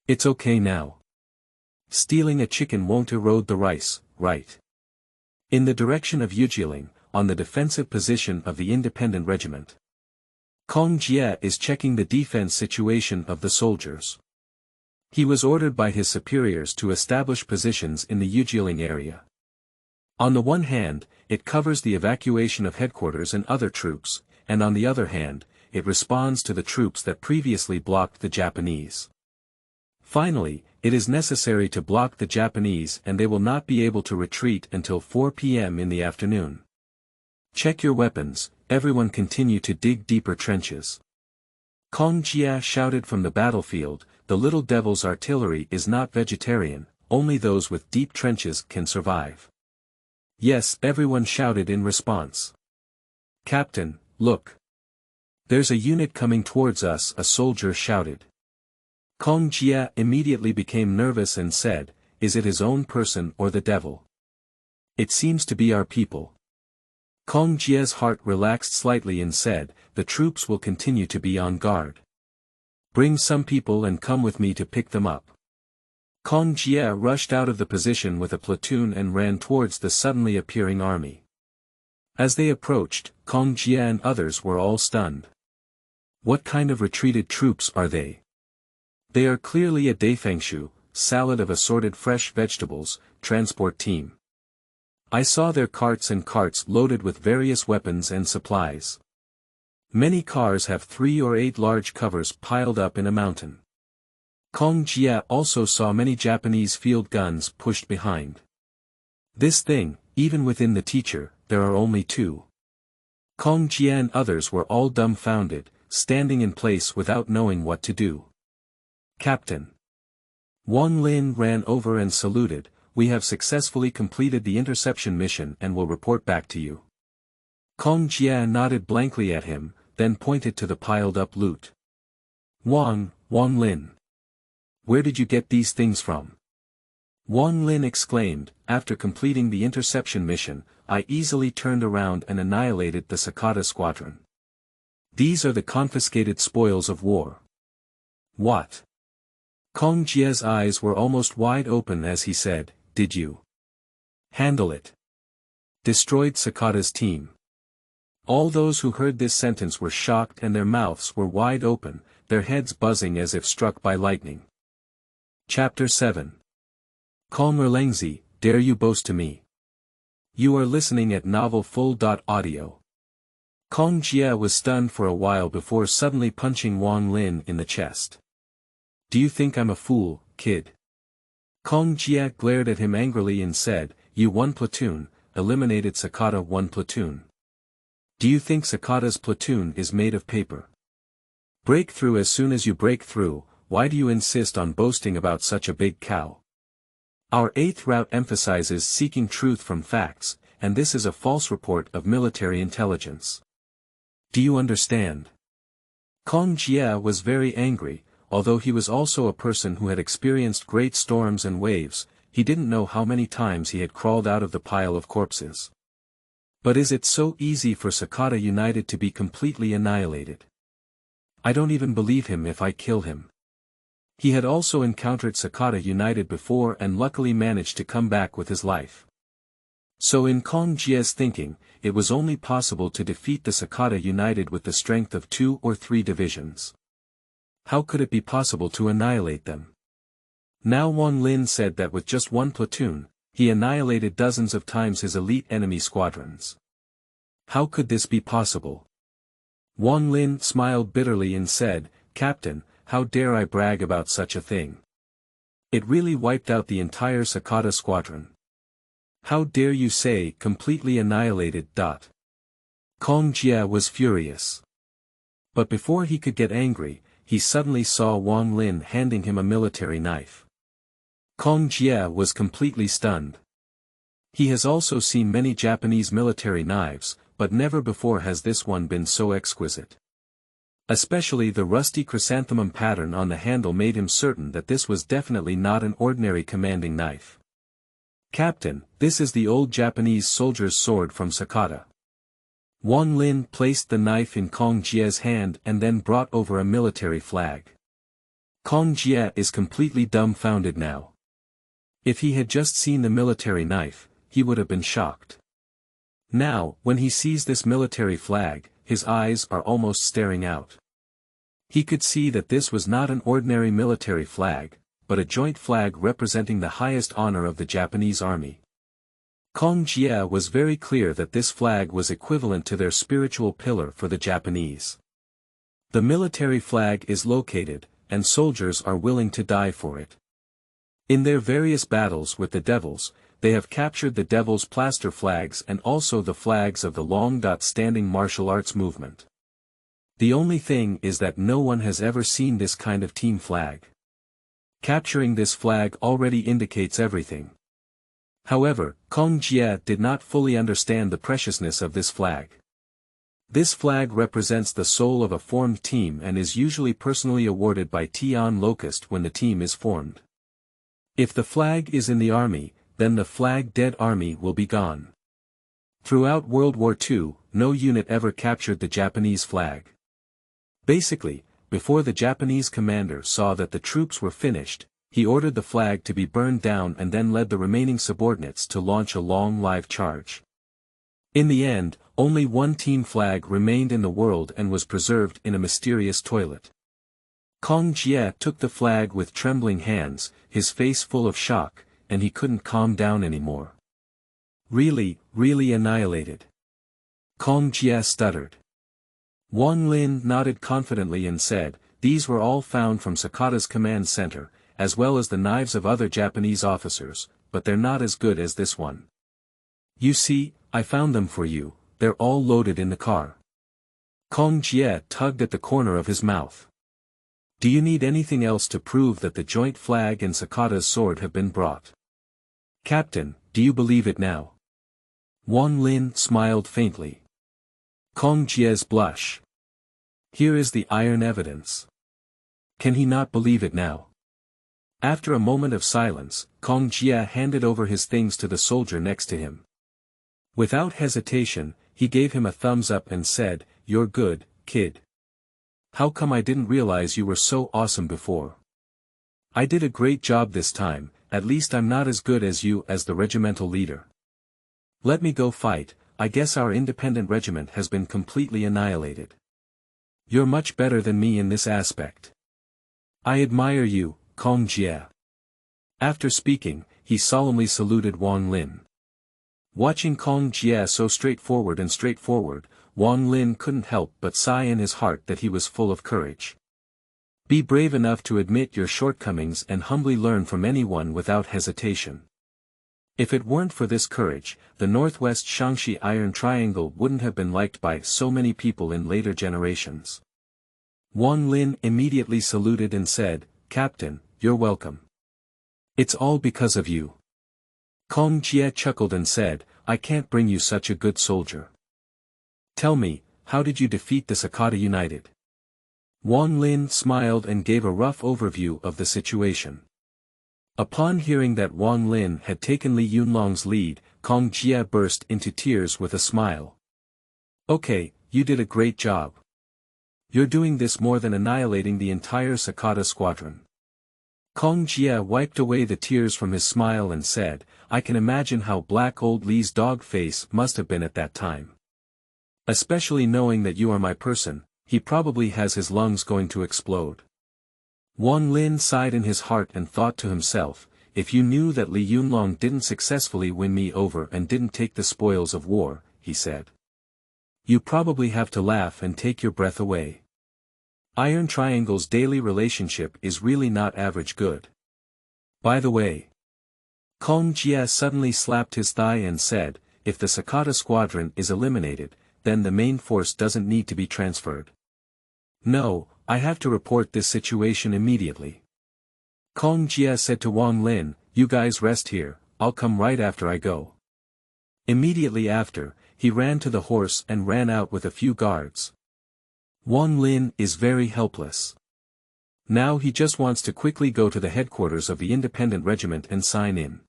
It's okay now. Stealing a chicken won't erode the rice, right? In the direction of Yujieling, on the defensive position of the independent regiment. Kong Jie is checking the defense situation of the soldiers. He was ordered by his superiors to establish positions in the Yujieling area. On the one hand, it covers the evacuation of headquarters and other troops, and on the other hand, it responds to the troops that previously blocked the Japanese. Finally, it is necessary to block the Japanese and they will not be able to retreat until 4 p.m. in the afternoon. Check your weapons, everyone continue to dig deeper trenches. Kong Jie shouted from the battlefield, the little devil's artillery is not vegetarian, only those with deep trenches can survive. Yes, everyone shouted in response. Captain, look. There's a unit coming towards us, a soldier shouted. Kong Jie immediately became nervous and said, is it his own person or the devil? It seems to be our people. Kong Jie's heart relaxed slightly and said, the troops will continue to be on guard. Bring some people and come with me to pick them up. Kong Jie rushed out of the position with a platoon and ran towards the suddenly appearing army. As they approached, Kong Jie and others were all stunned. What kind of retreated troops are they? They are clearly a Daifengshu, salad of assorted fresh vegetables, transport team. I saw their carts and carts loaded with various weapons and supplies. Many cars have 3 or 8 large covers piled up in a mountain. Kong Jie also saw many Japanese field guns pushed behind. This thing, even within the teacher, there are only 2. Kong Jie and others were all dumbfounded, standing in place without knowing what to do. Captain. Wang Lin ran over and saluted, we have successfully completed the interception mission and will report back to you. Kong Jie nodded blankly at him, then pointed to the piled-up loot. Wang Lin. Where did you get these things from? Wang Lin exclaimed, after completing the interception mission, I easily turned around and annihilated the Sakata squadron. These are the confiscated spoils of war. What? Kong Jie's eyes were almost wide open as he said, did you handle it? Destroyed Sakata's team. All those who heard this sentence were shocked and their mouths were wide open, their heads buzzing as if struck by lightning. Chapter 7. Kong Erlengzi, dare you boast to me? You are listening at novel full.audio. Kong Jie was stunned for a while before suddenly punching Wang Lin in the chest. Do you think I'm a fool, kid? Kong Jie glared at him angrily and said, you 1 platoon, eliminated Sakata 1 platoon. Do you think Sakata's platoon is made of paper? Break through as soon as you break through, why do you insist on boasting about such a big cow? Our 8th route emphasizes seeking truth from facts, and this is a false report of military intelligence. Do you understand? Kong Jie was very angry, although he was also a person who had experienced great storms and waves. He didn't know how many times he had crawled out of the pile of corpses. But is it so easy for Sakata United to be completely annihilated? I don't even believe him if I kill him. He had also encountered Sakata United before and luckily managed to come back with his life. So in Kong Jie's thinking, it was only possible to defeat the Sakata United with the strength of 2 or 3 divisions. How could it be possible to annihilate them? Now Wang Lin said that with just 1 platoon, he annihilated dozens of times his elite enemy squadrons. How could this be possible? Wang Lin smiled bitterly and said, "Captain, how dare I brag about such a thing? It really wiped out the entire Sakata squadron. How dare you say completely annihilated. Kong Jie was furious. But before he could get angry, he suddenly saw Wang Lin handing him a military knife. Kong Jie was completely stunned. He has also seen many Japanese military knives, but never before has this one been so exquisite. Especially the rusty chrysanthemum pattern on the handle made him certain that this was definitely not an ordinary commanding knife. "Captain, this is the old Japanese soldier's sword from Sakata." Wang Lin placed the knife in Kong Jie's hand and then brought over a military flag. Kong Jie is completely dumbfounded now. If he had just seen the military knife, he would have been shocked. Now, when he sees this military flag, his eyes are almost staring out. He could see that this was not an ordinary military flag, but a joint flag representing the highest honor of the Japanese army. Kong Jie was very clear that this flag was equivalent to their spiritual pillar for the Japanese. The military flag is located, and soldiers are willing to die for it. In their various battles with the devils, they have captured the devil's plaster flags and also the flags of the long-standing martial arts movement. The only thing is that no one has ever seen this kind of team flag. Capturing this flag already indicates everything. However, Kong Jie did not fully understand the preciousness of this flag. This flag represents the soul of a formed team and is usually personally awarded by Tian Locust when the team is formed. If the flag is in the army, then the flag dead army will be gone. Throughout World War II, no unit ever captured the Japanese flag. Basically, before the Japanese commander saw that the troops were finished, he ordered the flag to be burned down and then led the remaining subordinates to launch a long live charge. In the end, only one team flag remained in the world and was preserved in a mysterious toilet. Kong Jie took the flag with trembling hands, his face full of shock, and he couldn't calm down anymore. Really annihilated. Kong Jie stuttered. Wang Lin nodded confidently and said, "These were all found from Sakata's command center, as well as the knives of other Japanese officers, but they're not as good as this one. You see, I found them for you, they're all loaded in the car." Kong Jie tugged at the corner of his mouth. "Do you need anything else to prove that the joint flag and Sakata's sword have been brought? Captain, do you believe it now?" Wang Lin smiled faintly. Kong Jie's blush. Here is the iron evidence. Can he not believe it now? After a moment of silence, Kong Jie handed over his things to the soldier next to him. Without hesitation, he gave him a thumbs up and said, "You're good, kid. How come I didn't realize you were so awesome before? I did a great job this time, at least I'm not as good as you as the regimental leader. Let me go fight, I guess our independent regiment has been completely annihilated. You're much better than me in this aspect. I admire you, Kong Jie." After speaking, he solemnly saluted Wang Lin. Watching Kong Jie so straightforward, Wang Lin couldn't help but sigh in his heart that he was full of courage. Be brave enough to admit your shortcomings and humbly learn from anyone without hesitation. If it weren't for this courage, the Northwest Shaanxi Iron Triangle wouldn't have been liked by so many people in later generations. Wang Lin immediately saluted and said, "Captain, you're welcome. It's all because of you." Kong Jie chuckled and said, I can't bring you such a good soldier. Tell me, how did you defeat the Sakata United? Wang Lin smiled and gave a rough overview of the situation. Upon hearing that Wang Lin had taken Li Yunlong's lead, Kong Jie burst into tears with a smile. Okay, you did a great job. You're doing this more than annihilating the entire Sakata squadron. Kong Jie wiped away the tears from his smile and said, I can imagine how black old Li's dog face must have been at that time. Especially knowing that you are my person, he probably has his lungs going to explode. Wang Lin sighed in his heart and thought to himself, if you knew that Li Yunlong didn't successfully win me over and didn't take the spoils of war, he said. You probably have to laugh and take your breath away. Iron Triangle's daily relationship is really not average good. By the way. Kong Jie suddenly slapped his thigh and said, if the Sakata squadron is eliminated, then the main force doesn't need to be transferred. No, I have to report this situation immediately. Kong Jie said to Wang Lin, you guys rest here, I'll come right after I go. Immediately after, he ran to the horse and ran out with a few guards. Wang Lin is very helpless. Now he just wants to quickly go to the headquarters of the independent regiment and sign in.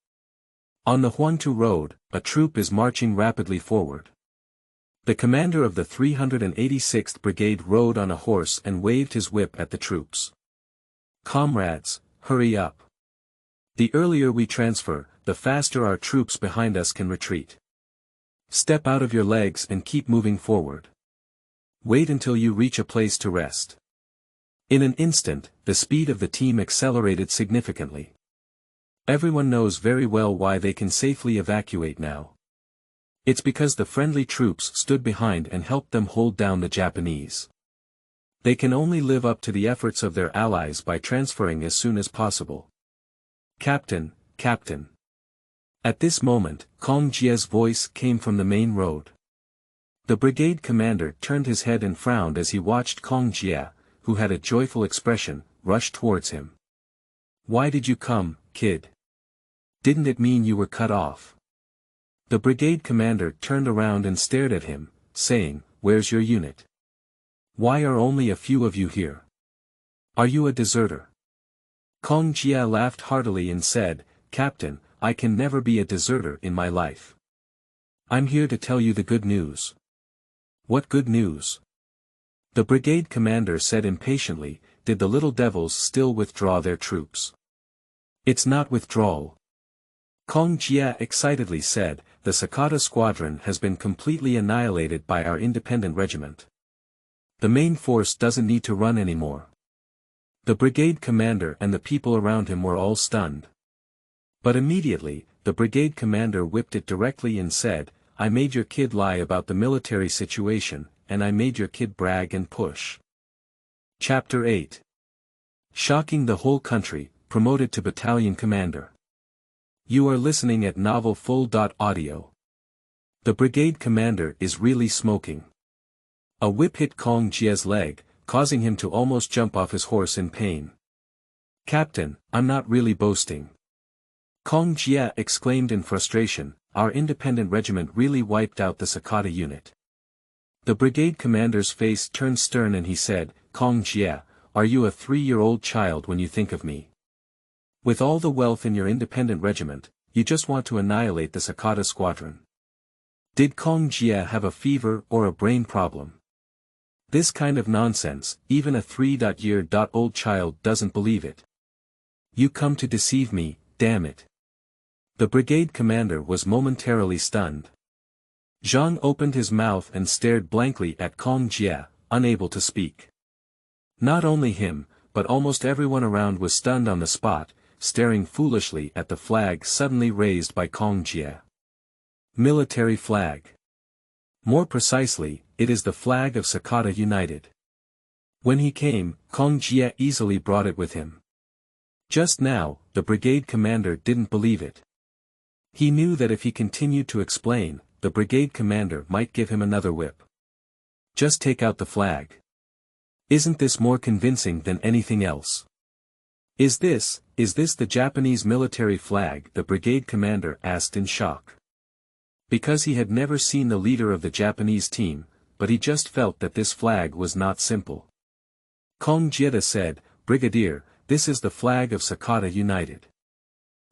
On the Huangtu Road, a troop is marching rapidly forward. The commander of the 386th Brigade rode on a horse and waved his whip at the troops. Comrades, hurry up. The earlier we transfer, the faster our troops behind us can retreat. Step out of your legs and keep moving forward. Wait until you reach a place to rest. In an instant, the speed of the team accelerated significantly. Everyone knows very well why they can safely evacuate now. It's because the friendly troops stood behind and helped them hold down the Japanese. They can only live up to the efforts of their allies by transferring as soon as possible. Captain, Captain. At this moment, Kong Jie's voice came from the main road. The brigade commander turned his head and frowned as he watched Kong Jie, who had a joyful expression, rush towards him. Why did you come, kid? Didn't it mean you were cut off? The brigade commander turned around and stared at him, saying, where's your unit? Why are only a few of you here? Are you a deserter? Kong Jie laughed heartily and said, Captain, I can never be a deserter in my life. I'm here to tell you the good news. What good news? The brigade commander said impatiently, did the little devils still withdraw their troops? It's not withdrawal. Kong Jie excitedly said, the Sakata squadron has been completely annihilated by our independent regiment. The main force doesn't need to run anymore. The brigade commander and the people around him were all stunned. But immediately, the brigade commander whipped it directly and said, I made your kid lie about the military situation, and I made your kid brag and push. Chapter 8. Shocking the whole country, promoted to battalion commander. You are listening at Novel FUL.audio. The brigade commander is really smoking. A whip hit Kong Jie's leg, causing him to almost jump off his horse in pain. Captain, I'm not really boasting. Kong Jie exclaimed in frustration, our independent regiment really wiped out the Sakata unit. The brigade commander's face turned stern and he said, Kong Jie, are you a 3-year-old child when you think of me? With all the wealth in your independent regiment, you just want to annihilate the Sakata squadron. Did Kong Jie have a fever or a brain problem? This kind of nonsense, even a 3-year-old child doesn't believe it. You come to deceive me, damn it. The brigade commander was momentarily stunned. Zhang opened his mouth and stared blankly at Kong Jie, unable to speak. Not only him, but almost everyone around was stunned on the spot, staring foolishly at the flag suddenly raised by Kong Jie. Military flag. More precisely, it is the flag of Sakata United. When he came, Kong Jie easily brought it with him. Just now, the brigade commander didn't believe it. He knew that if he continued to explain, the brigade commander might give him another whip. Just take out the flag. Isn't this more convincing than anything else? Is this the Japanese military flag?" the brigade commander asked in shock. Because he had never seen the leader of the Japanese team, but he just felt that this flag was not simple. Kong Erlengzi said, "Brigadier, this is the flag of Sakata United.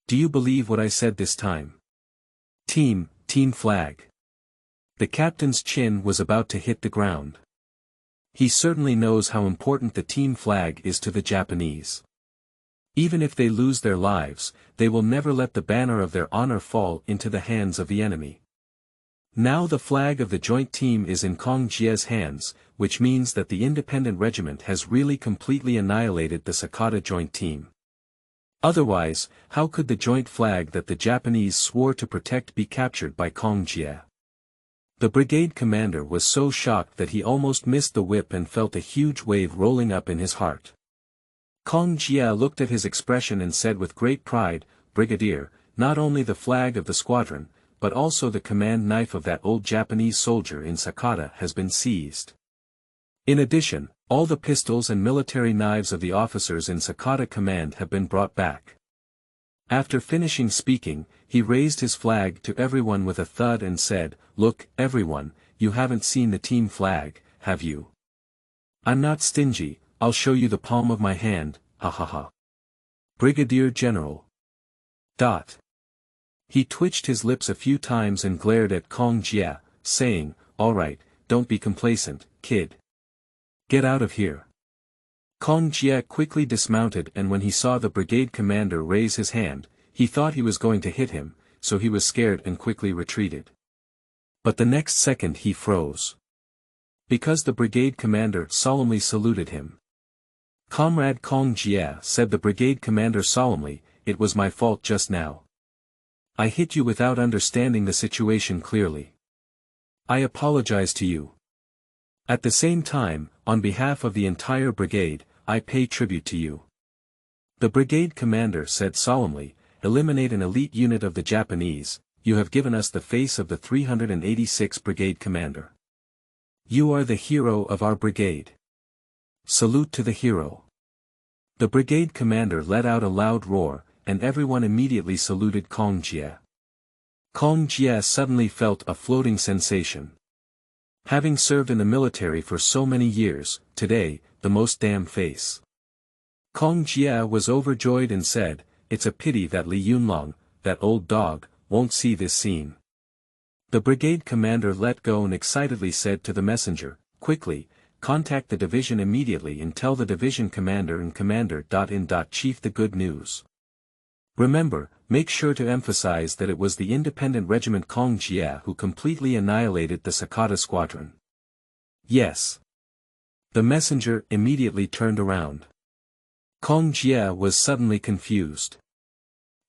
Do you believe what I said this time? Team flag." The captain's chin was about to hit the ground. He certainly knows how important the team flag is to the Japanese. Even if they lose their lives, they will never let the banner of their honor fall into the hands of the enemy. Now the flag of the joint team is in Kong Erlengzi's hands, which means that the independent regiment has really completely annihilated the Sakata joint team. Otherwise, how could the joint flag that the Japanese swore to protect be captured by Kong Erlengzi? The brigade commander was so shocked that he almost missed the whip and felt a huge wave rolling up in his heart. Kong Erlengzi looked at his expression and said with great pride, "Brigadier, not only the flag of the squadron, but also the command knife of that old Japanese soldier in Sakata has been seized. In addition, all the pistols and military knives of the officers in Sakata command have been brought back." After finishing speaking, he raised his flag to everyone with a thud and said, "Look, everyone, you haven't seen the team flag, have you? I'm not stingy, I'll show you the palm of my hand, ha ha ha. Brigadier General. .. He twitched his lips a few times and glared at Kong Erlengzi, saying, "All right, don't be complacent, kid. Get out of here." Kong Erlengzi quickly dismounted, and when he saw the brigade commander raise his hand, he thought he was going to hit him, so he was scared and quickly retreated. But the next second he froze. Because the brigade commander solemnly saluted him. "Comrade Kong Erlengzi," said the brigade commander solemnly, "it was my fault just now. I hit you without understanding the situation clearly. I apologize to you. At the same time, on behalf of the entire brigade, I pay tribute to you." The brigade commander said solemnly, "Eliminate an elite unit of the Japanese, you have given us the face of the 386th Brigade Commander. You are the hero of our brigade. Salute to the hero." The brigade commander let out a loud roar, and everyone immediately saluted Kong Erlengzi. Kong Erlengzi suddenly felt a floating sensation. Having served in the military for so many years, today, the most damn face. Kong Erlengzi was overjoyed and said, "It's a pity that Li Yunlong, that old dog, won't see this scene." The brigade commander let go and excitedly said to the messenger, "Quickly, contact the division immediately and tell the division commander and commander.In. Chief the good news. Remember, make sure to emphasize that it was the independent regiment Kong Erlengzi who completely annihilated the Sakata squadron." "Yes." The messenger immediately turned around. Kong Erlengzi was suddenly confused.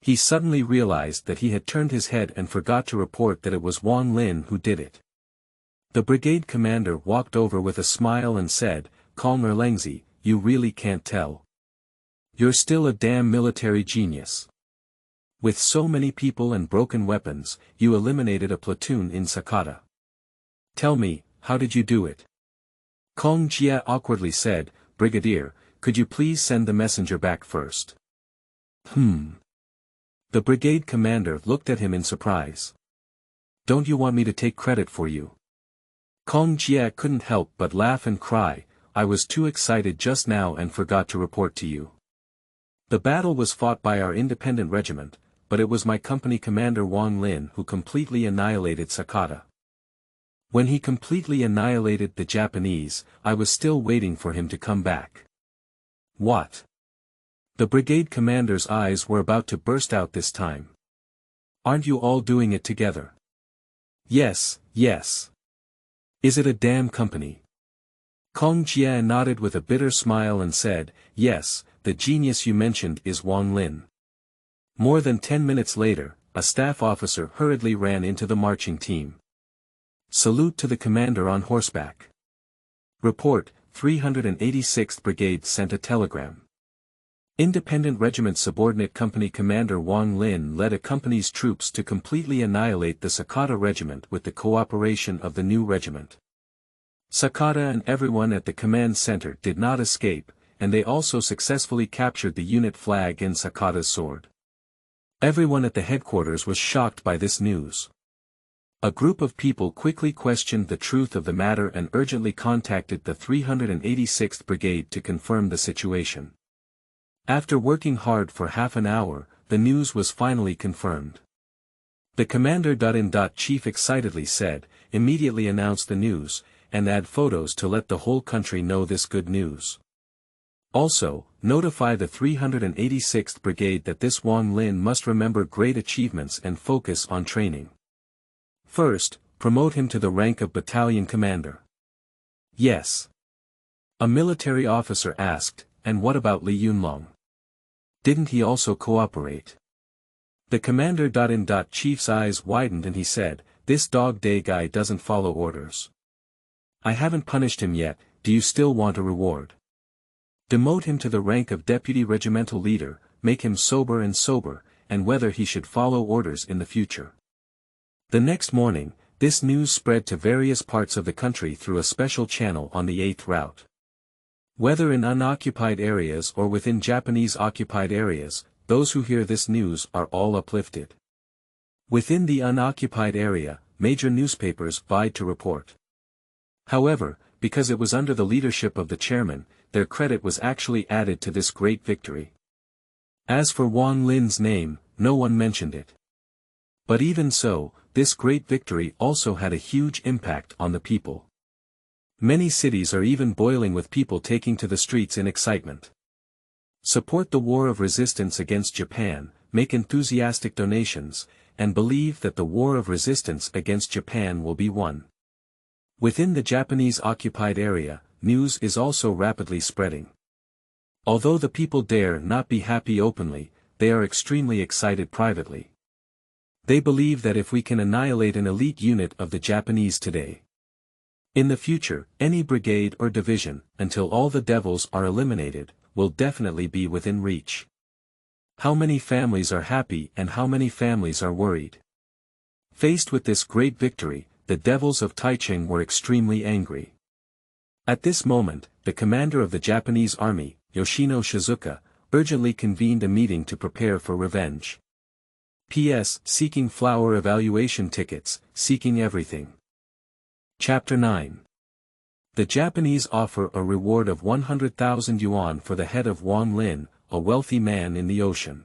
He suddenly realized that he had turned his head and forgot to report that it was Wang Lin who did it. The brigade commander walked over with a smile and said, "Kong Erlengzi, you really can't tell. You're still a damn military genius. With so many people and broken weapons, you eliminated a platoon in Sakata. Tell me, how did you do it?" Kong Erlengzi awkwardly said, "Brigadier, could you please send the messenger back first?" The brigade commander looked at him in surprise. "Don't you want me to take credit for you?" Kong Erlengzi couldn't help but laugh and cry, "I was too excited just now and forgot to report to you. The battle was fought by our independent regiment, but it was my company commander Wang Lin who completely annihilated Sakata. When he completely annihilated the Japanese, I was still waiting for him to come back." "What?" The brigade commander's eyes were about to burst out this time. "Aren't you all doing it together?" "Yes, yes. Is it a damn company?" Kong Erlengzi nodded with a bitter smile and said, "Yes, the genius you mentioned is Wang Lin." More than 10 minutes later, a staff officer hurriedly ran into the marching team. "Salute to the commander on horseback. Report, 386th Brigade sent a telegram. Independent Regiment Subordinate Company Commander Wang Lin led a company's troops to completely annihilate the Sakata Regiment with the cooperation of the new regiment. Sakata and everyone at the command center did not escape, and they also successfully captured the unit flag and Sakata's sword. Everyone at the headquarters was shocked by this news. A group of people quickly questioned the truth of the matter and urgently contacted the 386th Brigade to confirm the situation. After working hard for half an hour, the news was finally confirmed. The commander.And chief excitedly said, "Immediately announce the news, and add photos to let the whole country know this good news. Also, notify the 386th Brigade that this Wang Lin must remember great achievements and focus on training. First, promote him to the rank of battalion commander." "Yes." A military officer asked, "And what about Li Yunlong? Didn't he also cooperate?" The commander.And chief's eyes widened and he said, "This dog day guy doesn't follow orders. I haven't punished him yet, do you still want a reward? Demote him to the rank of deputy regimental leader, make him sober, and whether he should follow orders in the future." The next morning, this news spread to various parts of the country through a special channel on the 8th route. Whether in unoccupied areas or within Japanese occupied areas, those who hear this news are all uplifted. Within the unoccupied area, major newspapers vied to report. However, because it was under the leadership of the chairman, their credit was actually added to this great victory. As for Wang Lin's name, no one mentioned it. But even so, this great victory also had a huge impact on the people. Many cities are even boiling with people taking to the streets in excitement. Support the war of resistance against Japan, make enthusiastic donations, and believe that the war of resistance against Japan will be won. Within the Japanese occupied area, news is also rapidly spreading. Although the people dare not be happy openly, they are extremely excited privately. They believe that if we can annihilate an elite unit of the Japanese today, in the future, any brigade or division, until all the devils are eliminated, will definitely be within reach. How many families are happy and how many families are worried? Faced with this great victory, the devils of Taichung were extremely angry. At this moment, the commander of the Japanese army, Yoshino Shozuka, urgently convened a meeting to prepare for revenge. P.S. Seeking flower evaluation tickets, seeking everything. Chapter 9. The Japanese offer a reward of 100,000 yuan for the head of Wang Lin, a wealthy man in the ocean.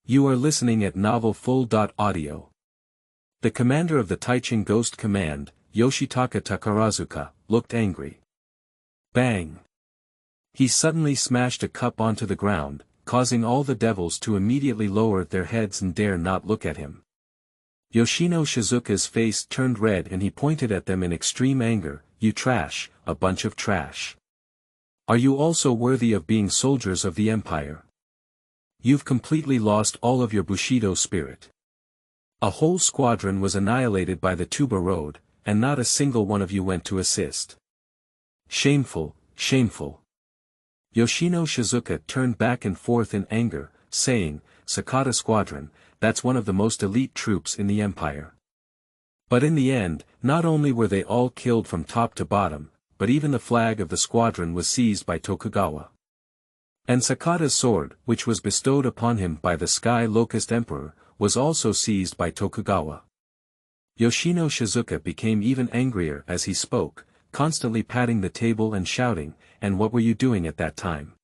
You are listening at Novel Full.audio. The commander of the Taichung Ghost Command, Yoshitaka Takarazuka, looked angry. Bang! He suddenly smashed a cup onto the ground, causing all the devils to immediately lower their heads and dare not look at him. Yoshino Shozuka's face turned red and he pointed at them in extreme anger, "You trash, a bunch of trash. Are you also worthy of being soldiers of the empire? You've completely lost all of your Bushido spirit. A whole squadron was annihilated by the Tuba Road, and not a single one of you went to assist. Shameful, shameful." Yoshino Shozuka turned back and forth in anger, saying, "Sakata Squadron, that's one of the most elite troops in the empire." But in the end, not only were they all killed from top to bottom, but even the flag of the squadron was seized by Tokugawa. And Sakata's sword, which was bestowed upon him by the Sky Locust Emperor, was also seized by Tokugawa. Yoshino Shozuka became even angrier as he spoke, constantly patting the table and shouting, "And what were you doing at that time?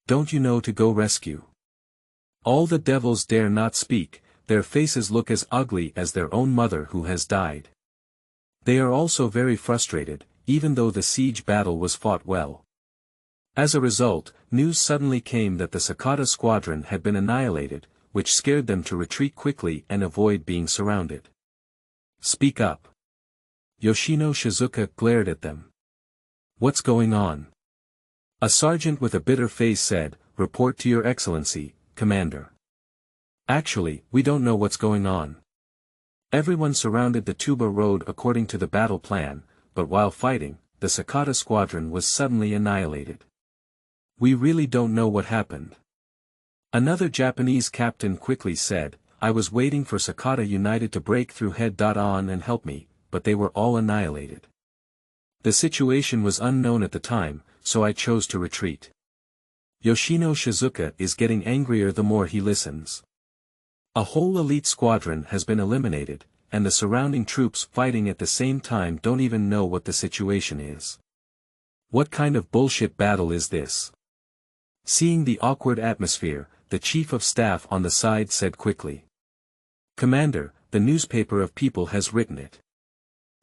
Don't you know to go rescue?" All the devils dare not speak, their faces look as ugly as their own mother who has died. They are also very frustrated, even though the siege battle was fought well. As a result, news suddenly came that the Sakata squadron had been annihilated, which scared them to retreat quickly and avoid being surrounded. "Speak up." Yoshino Shozuka glared at them. "What's going on?" A sergeant with a bitter face said, "Report to your excellency, Commander. Actually, we don't know what's going on. Everyone surrounded the Tuba Road according to the battle plan, but while fighting, the Sakata squadron was suddenly annihilated. We really don't know what happened." Another Japanese captain quickly said, "I was waiting for Sakata United to break through head.On and help me, but they were all annihilated. The situation was unknown at the time, so I chose to retreat." Yoshino Shozuka is getting angrier the more he listens. A whole elite squadron has been eliminated, and the surrounding troops fighting at the same time don't even know what the situation is. What kind of bullshit battle is this? Seeing the awkward atmosphere, the chief of staff on the side said quickly. Commander, the newspaper of people has written it.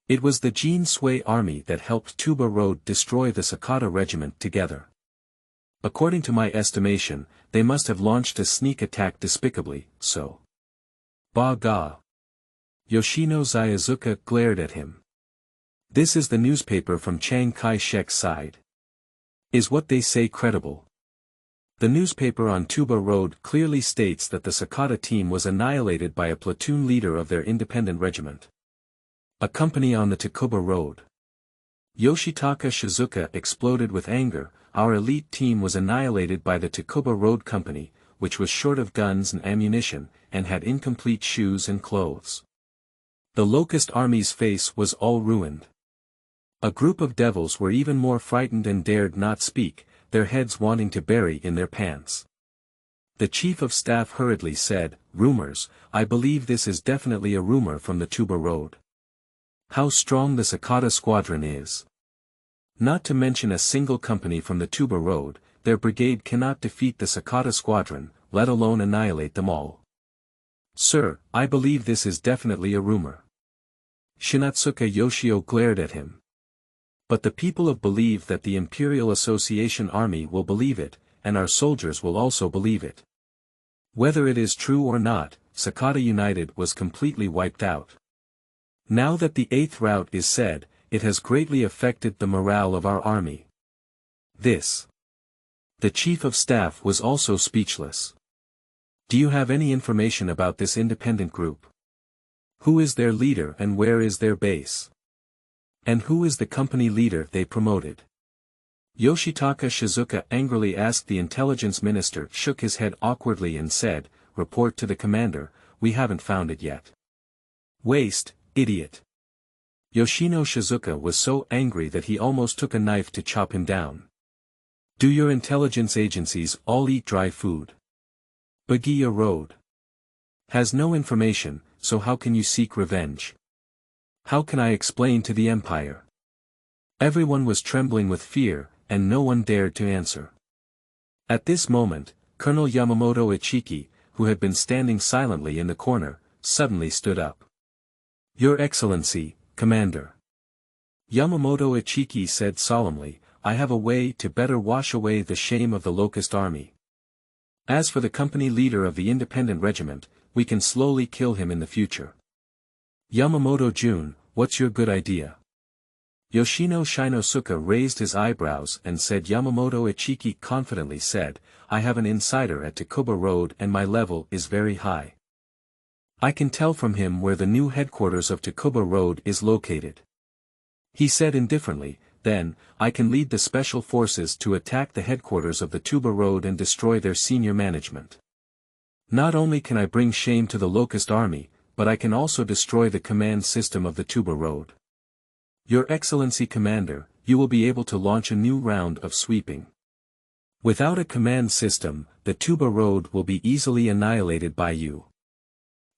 It was the Jin Sui army that helped Tuba Road destroy the Sakata regiment together. According to my estimation, they must have launched a sneak attack despicably, so. Ba ga. Yoshino Shozuka glared at him. This is the newspaper from Chiang Kai-shek's side. Is what they say credible? The newspaper on Tuba Road clearly states that the Sakata team was annihilated by a platoon leader of their independent regiment. A company on the Takuba Road. Yoshitaka Shizuka exploded with anger. Our elite team was annihilated by the Takuba Road Company, which was short of guns and ammunition, and had incomplete shoes and clothes. The Locust Army's face was all ruined. A group of devils were even more frightened and dared not speak, their heads wanting to bury in their pants. The chief of staff hurriedly said, rumors, I believe this is definitely a rumor from the Tuba Road. How strong the Sakata squadron is. Not to mention a single company from the Tuba Road, their brigade cannot defeat the Sakata squadron, let alone annihilate them all. Sir, I believe this is definitely a rumor. Shinatsuka Yoshio glared at him. But the people believe that the Imperial Association Army will believe it, and our soldiers will also believe it. Whether it is true or not, Sakata United was completely wiped out. Now that the 8th route is said, it has greatly affected the morale of our army. This. The chief of staff was also speechless. Do you have any information about this independent group? Who is their leader and where is their base? And who is the company leader they promoted? Yoshitaka Shizuka angrily asked. The intelligence minister shook his head awkwardly and said, report to the commander, we haven't found it yet. Waste, idiot. Yoshino Shozuka was so angry that he almost took a knife to chop him down. Do your intelligence agencies all eat dry food? Bagiya Road has no information, so how can you seek revenge? How can I explain to the Empire? Everyone was trembling with fear, and no one dared to answer. At this moment, Colonel Yamamoto Ichiki, who had been standing silently in the corner, suddenly stood up. Your Excellency, Commander. Yamamoto Ichiki said solemnly, I have a way to better wash away the shame of the Locust Army. As for the company leader of the independent regiment, we can slowly kill him in the future. Yamamoto Jun, what's your good idea? Yoshino Shinosuke raised his eyebrows and said. Yamamoto Ichiki confidently said, I have an insider at Takuba Road and my level is very high. I can tell from him where the new headquarters of Takuba Road is located. He said indifferently, then, I can lead the special forces to attack the headquarters of the Tuba Road and destroy their senior management. Not only can I bring shame to the Locust Army, but I can also destroy the command system of the Tuba Road. Your Excellency Commander, you will be able to launch a new round of sweeping. Without a command system, the Tuba Road will be easily annihilated by you.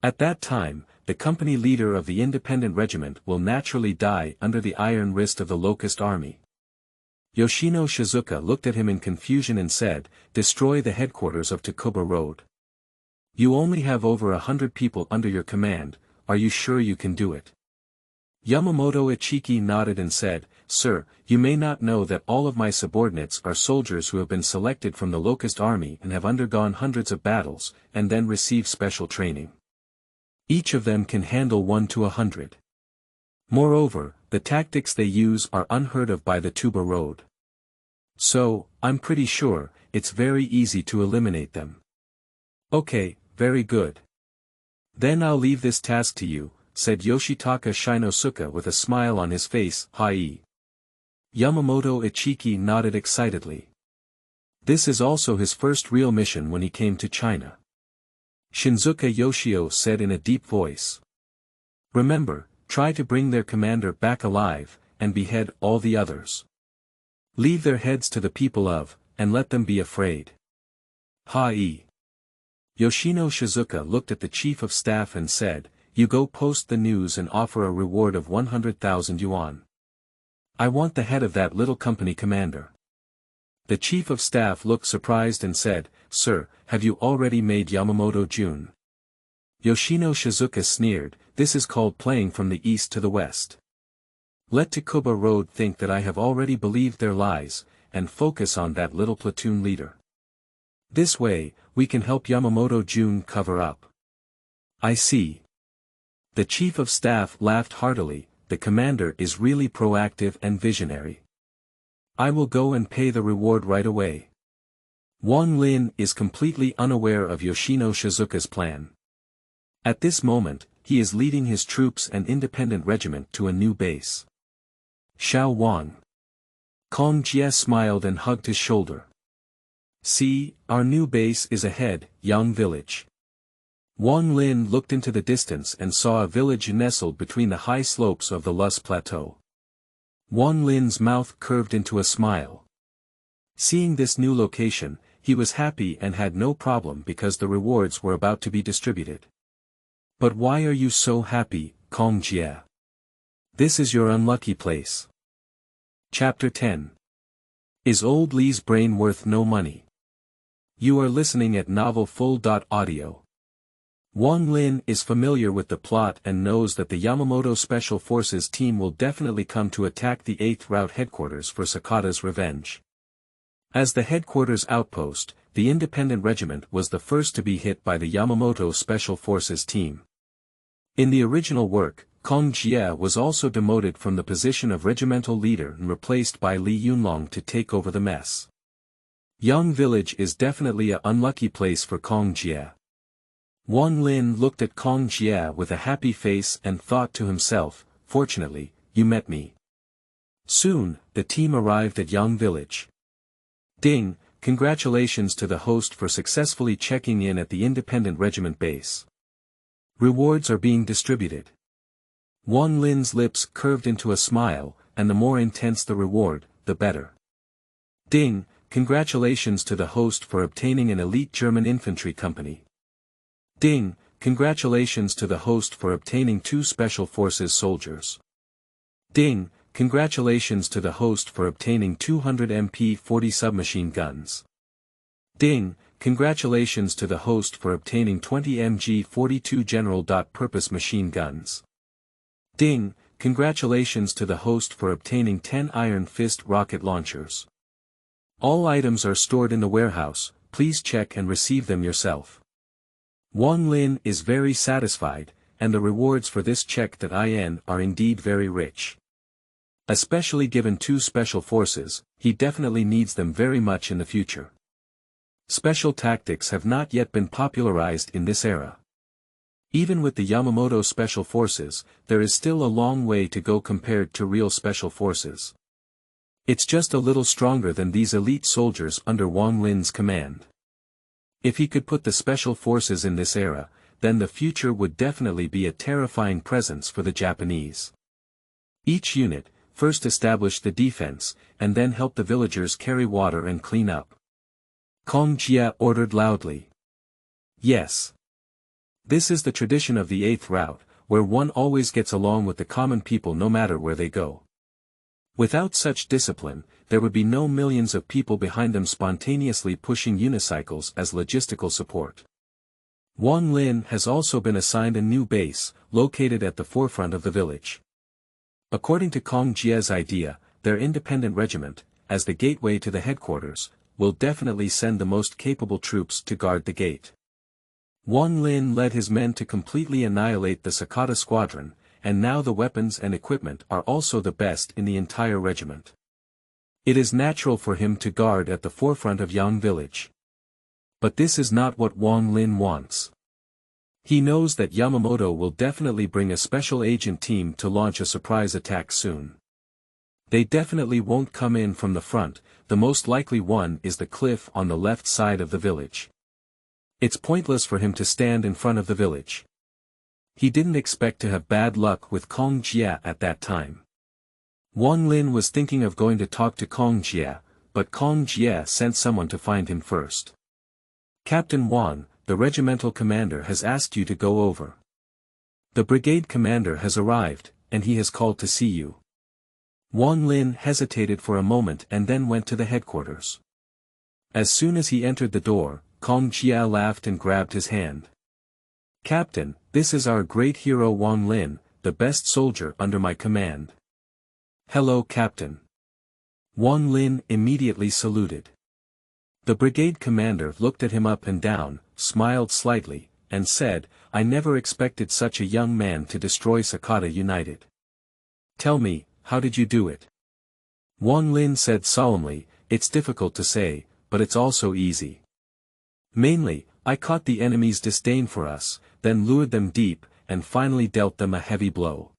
At that time, the company leader of the independent regiment will naturally die under the iron wrist of the Locust Army. Yoshino Shozuka looked at him in confusion and said, destroy the headquarters of Takuba Road. You only have over 100 people under your command, are you sure you can do it? Yamamoto Ichiki nodded and said, Sir, you may not know that all of my subordinates are soldiers who have been selected from the Locust Army and have undergone hundreds of battles, and then receive special training. Each of them can handle 1 to 100. Moreover, the tactics they use are unheard of by the Tuba Road. So, I'm pretty sure, it's very easy to eliminate them. Okay, very good. Then I'll leave this task to you, said Yoshitaka Shinosuke with a smile on his face. Hi. Yamamoto Ichiki nodded excitedly. This is also his first real mission when he came to China. Shinzuka Yoshio said in a deep voice. Remember, try to bring their commander back alive, and behead all the others. Leave their heads to the people of and let them be afraid. Ha-e. Yoshino Shozuka looked at the chief of staff and said, "You go post the news and offer a reward of 100,000 yuan. I want the head of that little company commander." The chief of staff looked surprised and said, "Sir, have you already made Yamamoto Jun?" Yoshino Shozuka sneered, "This is called playing from the east to the west. Let Takuba Road think that I have already believed their lies, and focus on that little platoon leader. This way, we can help Yamamoto Jun cover up." "I see." The chief of staff laughed heartily, "The commander is really proactive and visionary. I will go and pay the reward right away." Wang Lin is completely unaware of Yoshino Shozuka's plan. At this moment, he is leading his troops and independent regiment to a new base. "Xiao Wang." Kong Jie smiled and hugged his shoulder. "See, our new base is ahead, Yang Village." Wang Lin looked into the distance and saw a village nestled between the high slopes of the Lus Plateau. Wang Lin's mouth curved into a smile. Seeing this new location, he was happy and had no problem because the rewards were about to be distributed. "But why are you so happy, Kong Jie? This is your unlucky place." Chapter 10. Is Old Li's Brain Worth No Money? You are listening at novel FUL.audio. Wang Lin is familiar with the plot and knows that the Yamamoto Special Forces team will definitely come to attack the 8th Route headquarters for Sakata's revenge. As the headquarters outpost, the independent regiment was the first to be hit by the Yamamoto Special Forces team. In the original work, Kong Jie was also demoted from the position of regimental leader and replaced by Li Yunlong to take over the mess. Yang Village is definitely an unlucky place for Kong Jie. Wang Lin looked at Kong Jie with a happy face and thought to himself, "Fortunately, you met me." Soon, the team arrived at Yang Village. Ding, congratulations to the host for successfully checking in at the independent regiment base. Rewards are being distributed. Wang Lin's lips curved into a smile, and the more intense the reward, the better. Ding, congratulations to the host for obtaining an elite German infantry company. Ding, congratulations to the host for obtaining 2 Special Forces soldiers. Ding, congratulations to the host for obtaining 200 MP40 submachine guns. Ding, congratulations to the host for obtaining 20 MG42 general-purpose machine guns. Ding, congratulations to the host for obtaining 10 Iron Fist rocket launchers. All items are stored in the warehouse, please check and receive them yourself. Wang Lin is very satisfied, and the rewards for this check.In are indeed very rich. Especially given 2 special forces, he definitely needs them very much in the future. Special tactics have not yet been popularized in this era. Even with the Yamamoto Special Forces, there is still a long way to go compared to real Special Forces. It's just a little stronger than these elite soldiers under Wang Lin's command. If he could put the Special Forces in this era, then the future would definitely be a terrifying presence for the Japanese. Each unit, first establish the defense, and then help the villagers carry water and clean up. Kong Jie ordered loudly. Yes. This is the tradition of the 8th Route, where one always gets along with the common people no matter where they go. Without such discipline, there would be no millions of people behind them spontaneously pushing unicycles as logistical support. Wang Lin has also been assigned a new base, located at the forefront of the village. According to Kong Jie's idea, their independent regiment, as the gateway to the headquarters, will definitely send the most capable troops to guard the gate. Wang Lin led his men to completely annihilate the Sakata squadron, and now the weapons and equipment are also the best in the entire regiment. It is natural for him to guard at the forefront of Yang Village. But this is not what Wang Lin wants. He knows that Yamamoto will definitely bring a special agent team to launch a surprise attack soon. They definitely won't come in from the front, the most likely one is the cliff on the left side of the village. It's pointless for him to stand in front of the village. He didn't expect to have bad luck with Kong Jie at that time. Wang Lin was thinking of going to talk to Kong Jie, but Kong Jie sent someone to find him first. Captain Wang, the regimental commander has asked you to go over. The brigade commander has arrived, and he has called to see you. Wang Lin hesitated for a moment and then went to the headquarters. As soon as he entered the door, Kong Jie laughed and grabbed his hand. Captain, this is our great hero Wang Lin, the best soldier under my command. Hello Captain. Wang Lin immediately saluted. The brigade commander looked at him up and down, smiled slightly, and said, I never expected such a young man to destroy Sakata United. Tell me, how did you do it? Wang Lin said solemnly, it's difficult to say, but it's also easy. Mainly, I caught the enemy's disdain for us, then lured them deep, and finally dealt them a heavy blow.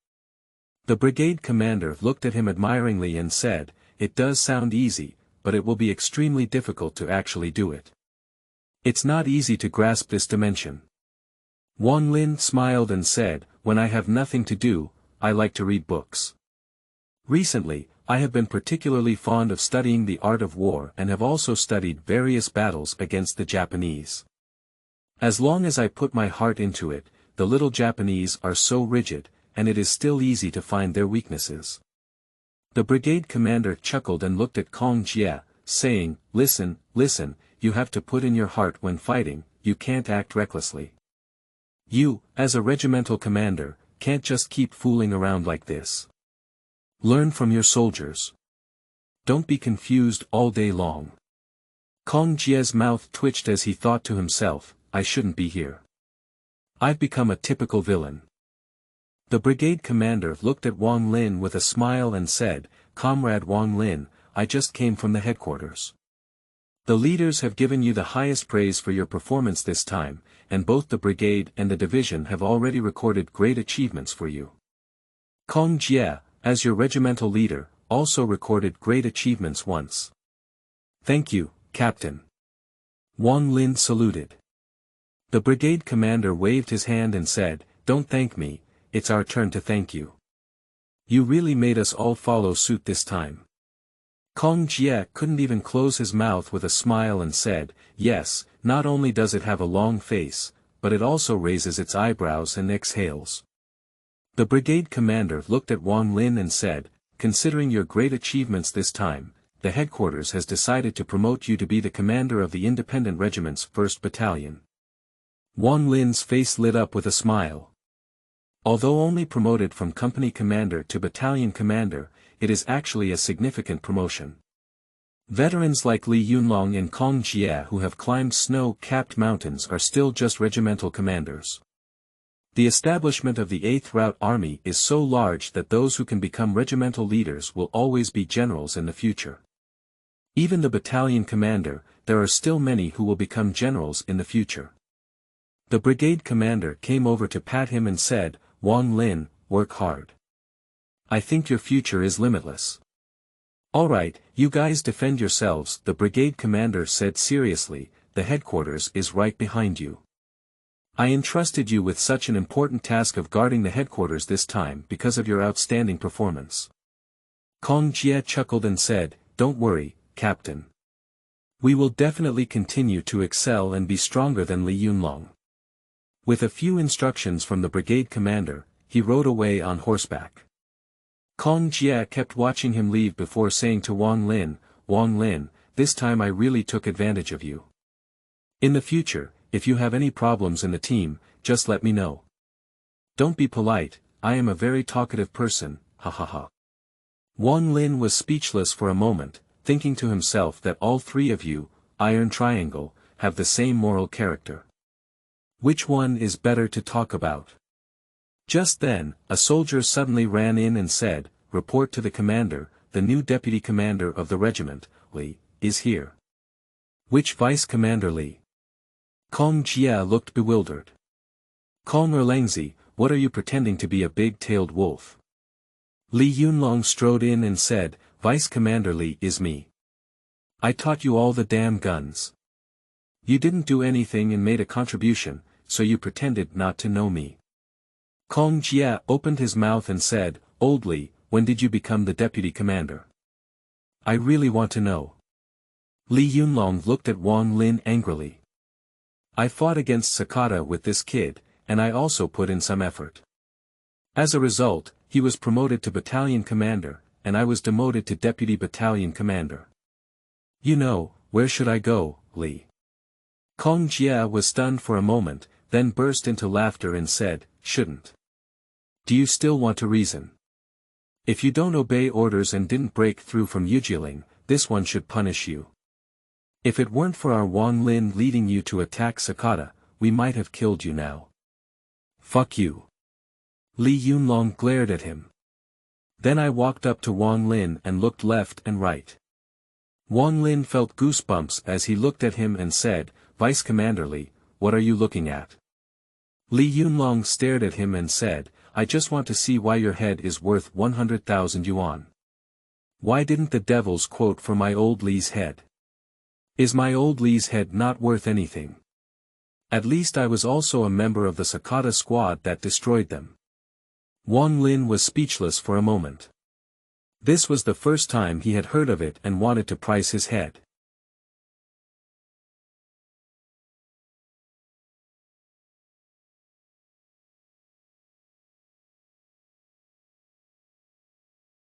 The brigade commander looked at him admiringly and said, it does sound easy, but it will be extremely difficult to actually do it. It's not easy to grasp this dimension. Wang Lin smiled and said, when I have nothing to do, I like to read books. Recently, I have been particularly fond of studying the art of war and have also studied various battles against the Japanese. As long as I put my heart into it, the little Japanese are so rigid, and it is still easy to find their weaknesses. The brigade commander chuckled and looked at Kong Jie, saying, listen, you have to put in your heart when fighting, you can't act recklessly. You, as a regimental commander, can't just keep fooling around like this. Learn from your soldiers. Don't be confused all day long. Kong Jie's mouth twitched as he thought to himself, I shouldn't be here. I've become a typical villain. The brigade commander looked at Wang Lin with a smile and said, Comrade Wang Lin, I just came from the headquarters. The leaders have given you the highest praise for your performance this time, and both the brigade and the division have already recorded great achievements for you. Kong Jie, as your regimental leader, also recorded great achievements once. Thank you, Captain. Wang Lin saluted. The brigade commander waved his hand and said, don't thank me, it's our turn to thank you. You really made us all follow suit this time. Kong Jie couldn't even close his mouth with a smile and said, yes, not only does it have a long face, but it also raises its eyebrows and exhales. The brigade commander looked at Wang Lin and said, considering your great achievements this time, the headquarters has decided to promote you to be the commander of the independent regiment's 1st Battalion. Wang Lin's face lit up with a smile. Although only promoted from company commander to battalion commander, it is actually a significant promotion. Veterans like Li Yunlong and Kong Jie who have climbed snow-capped mountains are still just regimental commanders. The establishment of the 8th Route Army is so large that those who can become regimental leaders will always be generals in the future. Even the battalion commander, there are still many who will become generals in the future. The brigade commander came over to pat him and said, Wang Lin, work hard. I think your future is limitless. Alright, you guys defend yourselves, the brigade commander said seriously, the headquarters is right behind you. I entrusted you with such an important task of guarding the headquarters this time because of your outstanding performance. Kong Jie chuckled and said, don't worry, Captain. We will definitely continue to excel and be stronger than Li Yunlong. With a few instructions from the brigade commander, he rode away on horseback. Kong Jie kept watching him leave before saying to Wang Lin, this time I really took advantage of you. In the future, if you have any problems in the team, just let me know. Don't be polite, I am a very talkative person, ha ha ha. Wang Lin was speechless for a moment, thinking to himself that all three of you, Iron Triangle, have the same moral character. Which one is better to talk about? Just then, a soldier suddenly ran in and said, report to the commander, the new deputy commander of the regiment, Li, is here. Which vice commander Li? Kong Jie looked bewildered. Kong Erlengzi, what are you pretending to be a big-tailed wolf? Li Yunlong strode in and said, Vice Commander Li is me. I taught you all the damn guns. You didn't do anything and made a contribution, so you pretended not to know me. Kong Jie opened his mouth and said, Old Li, when did you become the deputy commander? I really want to know. Li Yunlong looked at Wang Lin angrily. I fought against Sakata with this kid, and I also put in some effort. As a result, he was promoted to battalion commander, and I was demoted to deputy battalion commander. You know, where should I go, Li? Kong Jia was stunned for a moment, then burst into laughter and said, shouldn't. Do you still want to reason? If you don't obey orders and didn't break through from Yujiling, this one should punish you. If it weren't for our Wang Lin leading you to attack Sakata, we might have killed you now. Fuck you. Li Yunlong glared at him. Then I walked up to Wang Lin and looked left and right. Wang Lin felt goosebumps as he looked at him and said, Vice Commander Li, what are you looking at? Li Yunlong stared at him and said, I just want to see why your head is worth 100,000 yuan. Why didn't the devils quote for my old Li's head? Is my old Li's head not worth anything? At least I was also a member of the Sakata squad that destroyed them. Wang Lin was speechless for a moment. This was the first time he had heard of it and wanted to price his head.